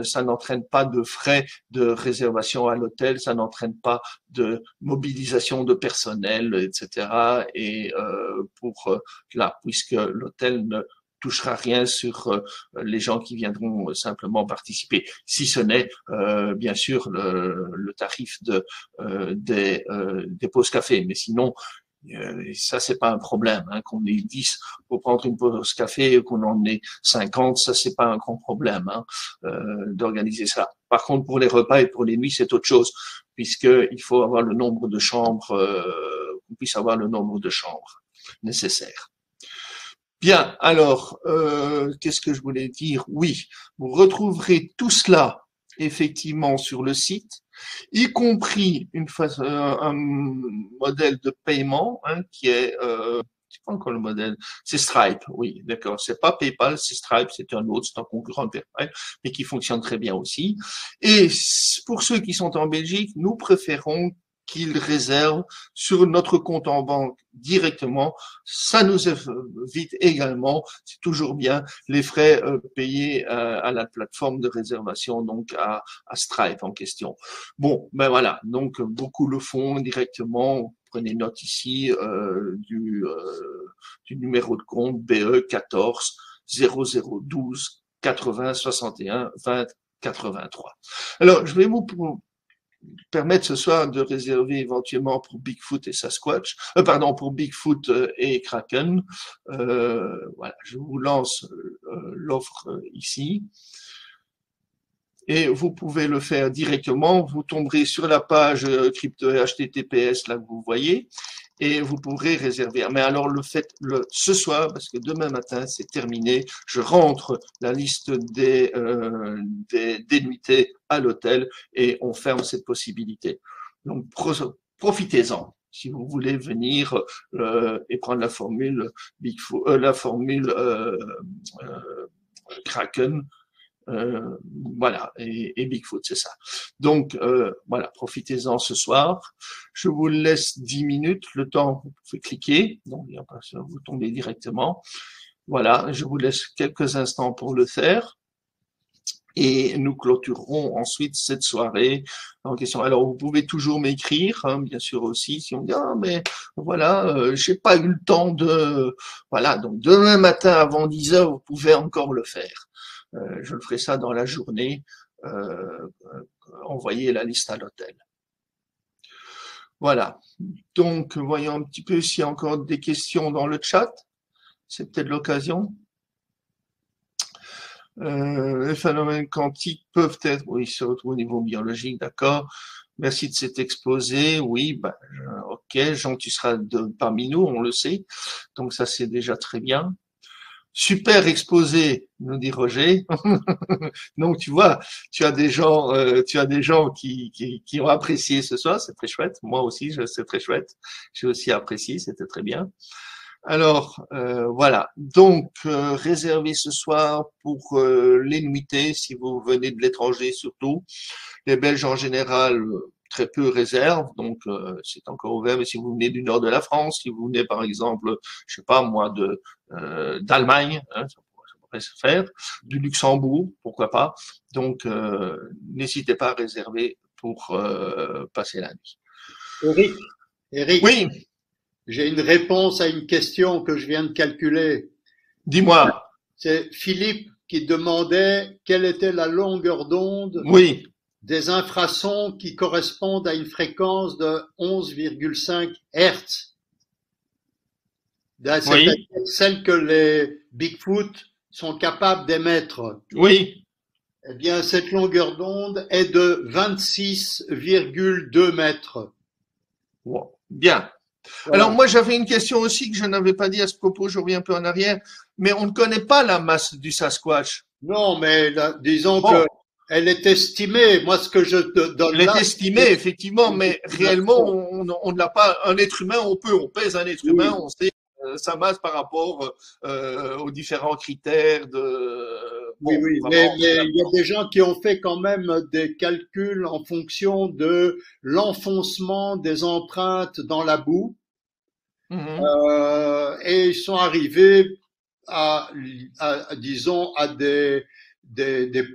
Speaker 1: ça n'entraîne pas de frais de réservation à l'hôtel, ça n'entraîne pas de mobilisation de personnel, etc. Et là, puisque l'hôtel ne touchera rien sur les gens qui viendront simplement participer, si ce n'est bien sûr le tarif des pauses café. Mais sinon, ça c'est pas un problème. Hein, qu'on ait 10 pour prendre une pause café ou qu'on en ait 50, ça c'est pas un grand problème hein, d'organiser ça. Par contre, pour les repas et pour les nuits, c'est autre chose, puisqu'il faut avoir le nombre de chambres, qu'on puisse avoir le nombre de chambres nécessaires. Bien, alors, qu'est-ce que je voulais dire? Oui, vous retrouverez tout cela effectivement sur le site, y compris un modèle de paiement qui est c'est pas encore le modèle, c'est Stripe, oui, d'accord. C'est pas PayPal, c'est Stripe, c'est un autre, c'est un concurrent de PayPal, mais qui fonctionne très bien aussi. Et pour ceux qui sont en Belgique, nous préférons qu'ils réservent sur notre compte en banque directement. Ça nous évite également, c'est toujours bien, les frais payés à la plateforme de réservation, donc à Stripe en question. Bon, ben voilà, donc beaucoup le font directement. Prenez note ici du numéro de compte BE 14 0012 80 61 20 83. Alors, je vais vous permettre ce soir de réserver éventuellement pour Bigfoot et Sasquatch, pour Bigfoot et Kraken. Voilà, je vous lance l'offre ici. Et vous pouvez le faire directement. Vous tomberez sur la page crypto HTTPS là que vous voyez et vous pourrez réserver. Mais alors le faites ce soir parce que demain matin c'est terminé. Je rentre la liste des nuitées à l'hôtel et on ferme cette possibilité. Donc profitez-en si vous voulez venir et prendre la formule Bigfoot, la formule Kraken. Voilà, et Bigfoot, c'est ça. Donc, voilà, profitez-en ce soir. Je vous laisse 10 minutes, le temps, vous pouvez cliquer, donc vous tombez directement. Voilà, je vous laisse quelques instants pour le faire. Et nous clôturerons ensuite cette soirée en question. Alors, vous pouvez toujours m'écrire, bien sûr aussi, si on dit, ah, mais voilà, j'ai pas eu le temps de, voilà, donc demain matin avant 10 heures, vous pouvez encore le faire. Je le ferai ça dans la journée, envoyer la liste à l'hôtel. Voilà. Donc, voyons un petit peu s'il y a encore des questions dans le chat. C'est peut-être l'occasion. Les phénomènes quantiques peuvent être, oui, se retrouvent au niveau biologique, d'accord. Merci de cet exposé. Oui, ben, ok, Jean, tu seras parmi nous, on le sait. Donc ça, c'est déjà très bien. Super exposé, nous dit Roger. Donc tu vois, tu as des gens qui ont apprécié ce soir, c'est très chouette. Moi aussi, c'est très chouette. J'ai aussi apprécié, c'était très bien. Alors voilà, donc réservez ce soir pour les nuitées si vous venez de l'étranger surtout. Les Belges en général très peu réservent, donc c'est encore ouvert. Mais si vous venez du nord de la France, si vous venez par exemple, je sais pas moi, d'Allemagne, ça pourrait se faire, du Luxembourg, pourquoi pas. Donc n'hésitez pas à réserver pour passer la nuit.
Speaker 2: Eric,
Speaker 1: oui.
Speaker 2: J'ai une réponse à une question que je viens de calculer.
Speaker 1: Dis-moi.
Speaker 2: C'est Philippe qui demandait quelle était la longueur d'onde
Speaker 1: oui.
Speaker 2: des infrasons qui correspondent à une fréquence de 11,5 Hertz.
Speaker 1: Oui.
Speaker 2: Celle que les Bigfoot sont capables d'émettre.
Speaker 1: Oui.
Speaker 2: Eh bien, cette longueur d'onde est de 26,2 mètres.
Speaker 1: Wow. Bien. Voilà. Alors moi j'avais une question aussi que je n'avais pas dit à ce propos, je reviens un peu en arrière, mais on ne connaît pas la masse du Sasquatch.
Speaker 2: Non, mais disons que elle est estimée. Moi, ce que je te donne
Speaker 1: là, elle est estimée effectivement, mais réellement on ne l'a pas. Un être humain, on pèse un être humain, on sait sa masse par rapport aux différents critères de.
Speaker 2: Oui, mais il y a des gens qui ont fait quand même des calculs en fonction de l'enfoncement des empreintes dans la boue. Et ils sont arrivés disons, à des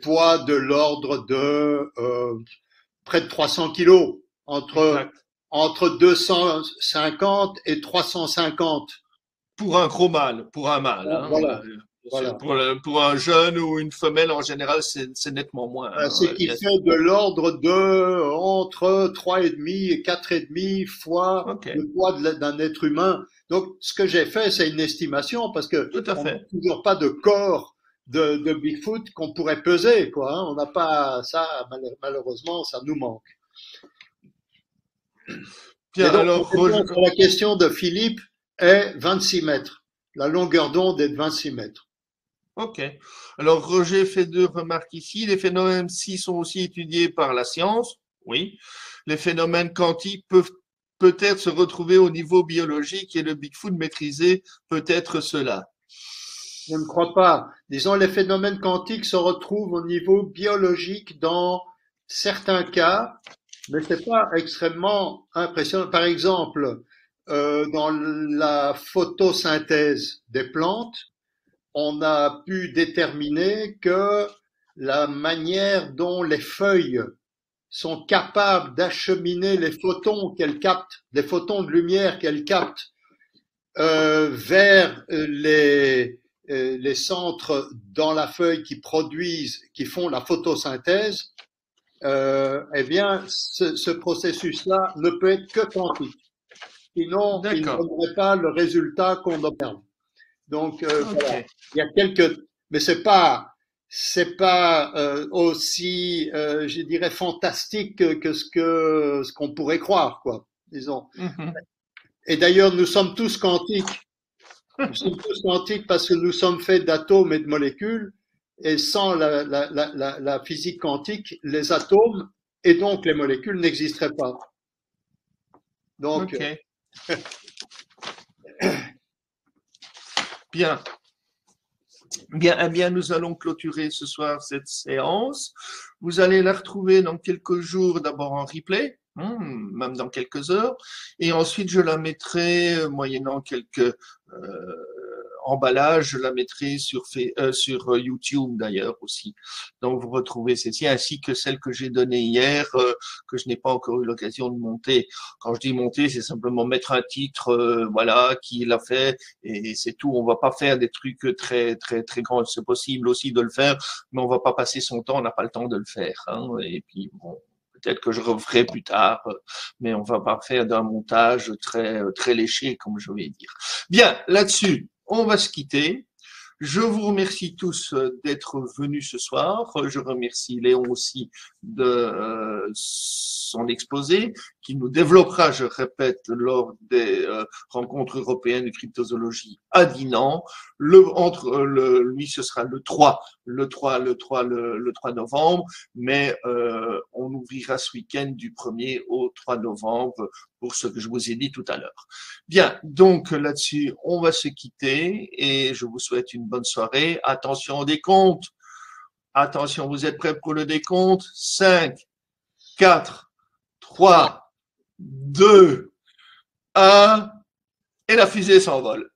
Speaker 2: poids de l'ordre de près de 300 kilos, entre 250 et 350.
Speaker 1: Pour un gros mâle, pour un mâle. Hein,
Speaker 2: voilà.
Speaker 1: Pour un jeune ou une femelle, en général, c'est nettement moins.
Speaker 2: Ce qui fait de l'ordre de entre 3,5 et 4,5 fois le poids d'un être humain. Donc, ce que j'ai fait, c'est une estimation parce que on n'a toujours pas de corps de Bigfoot qu'on pourrait peser, quoi. Hein. On n'a pas ça, malheureusement, ça nous manque.
Speaker 1: Bien,
Speaker 2: donc,
Speaker 1: alors,
Speaker 2: la question de Philippe est 26 mètres. La longueur d'onde est de 26 mètres.
Speaker 1: Ok. Alors, Roger fait deux remarques ici. Les phénomènes psy sont aussi étudiés par la science. Oui. Les phénomènes quantiques peuvent peut-être se retrouver au niveau biologique et le Bigfoot maîtrisé peut-être cela.
Speaker 2: Je ne crois pas. Disons, les phénomènes quantiques se retrouvent au niveau biologique dans certains cas, mais c'est pas extrêmement impressionnant. Par exemple, dans la photosynthèse des plantes, on a pu déterminer que la manière dont les feuilles sont capables d'acheminer les photons qu'elles captent, les photons de lumière qu'elles captent vers les centres dans la feuille qui produisent, qui font la photosynthèse, eh bien, ce processus-là ne peut être que quantique. Sinon, il ne
Speaker 1: D'accord.
Speaker 2: donnerait pas le résultat qu'on observe. Donc, voilà.
Speaker 1: Ok.
Speaker 2: Il y a quelques, mais c'est pas aussi, je dirais, fantastique que ce qu'on pourrait croire, quoi. Disons.
Speaker 1: Mhm.
Speaker 2: Et d'ailleurs, nous sommes tous quantiques. Nous sommes tous quantiques parce que nous sommes faits d'atomes et de molécules, et sans la physique quantique, les atomes et donc les molécules n'existeraient pas. Donc,
Speaker 1: Ok. Bien. Bien, eh bien, nous allons clôturer ce soir cette séance. Vous allez la retrouver dans quelques jours, d'abord en replay, même dans quelques heures, et ensuite je la mettrai, moyennant quelques emballages, je la mettrai sur YouTube d'ailleurs aussi. Donc vous retrouvez celle-ci, ainsi que celle que j'ai donnée hier, que je n'ai pas encore eu l'occasion de monter. Quand je dis monter, c'est simplement mettre un titre, voilà, qui l'a fait, et c'est tout. On va pas faire des trucs très très très grands. C'est possible aussi de le faire, mais on va pas passer son temps. On n'a pas le temps de le faire. Hein. Et puis bon, peut-être que je referai plus tard, mais on va pas faire d'un montage très très léché, comme je vais dire. Bien, là-dessus, on va se quitter. Je vous remercie tous d'être venus ce soir. Je remercie Léon aussi de son exposé qui nous développera, je répète, lors des rencontres européennes de cryptozoologie à Dinan. Lui, ce sera le 3 novembre, mais on ouvrira ce week-end du 1er au 3 novembre pour ce que je vous ai dit tout à l'heure. Bien, donc là-dessus, on va se quitter et je vous souhaite une bonne soirée. Attention au décompte. Attention, vous êtes prêts pour le décompte? 5, 4, 3, 2, 1 et la fusée s'envole.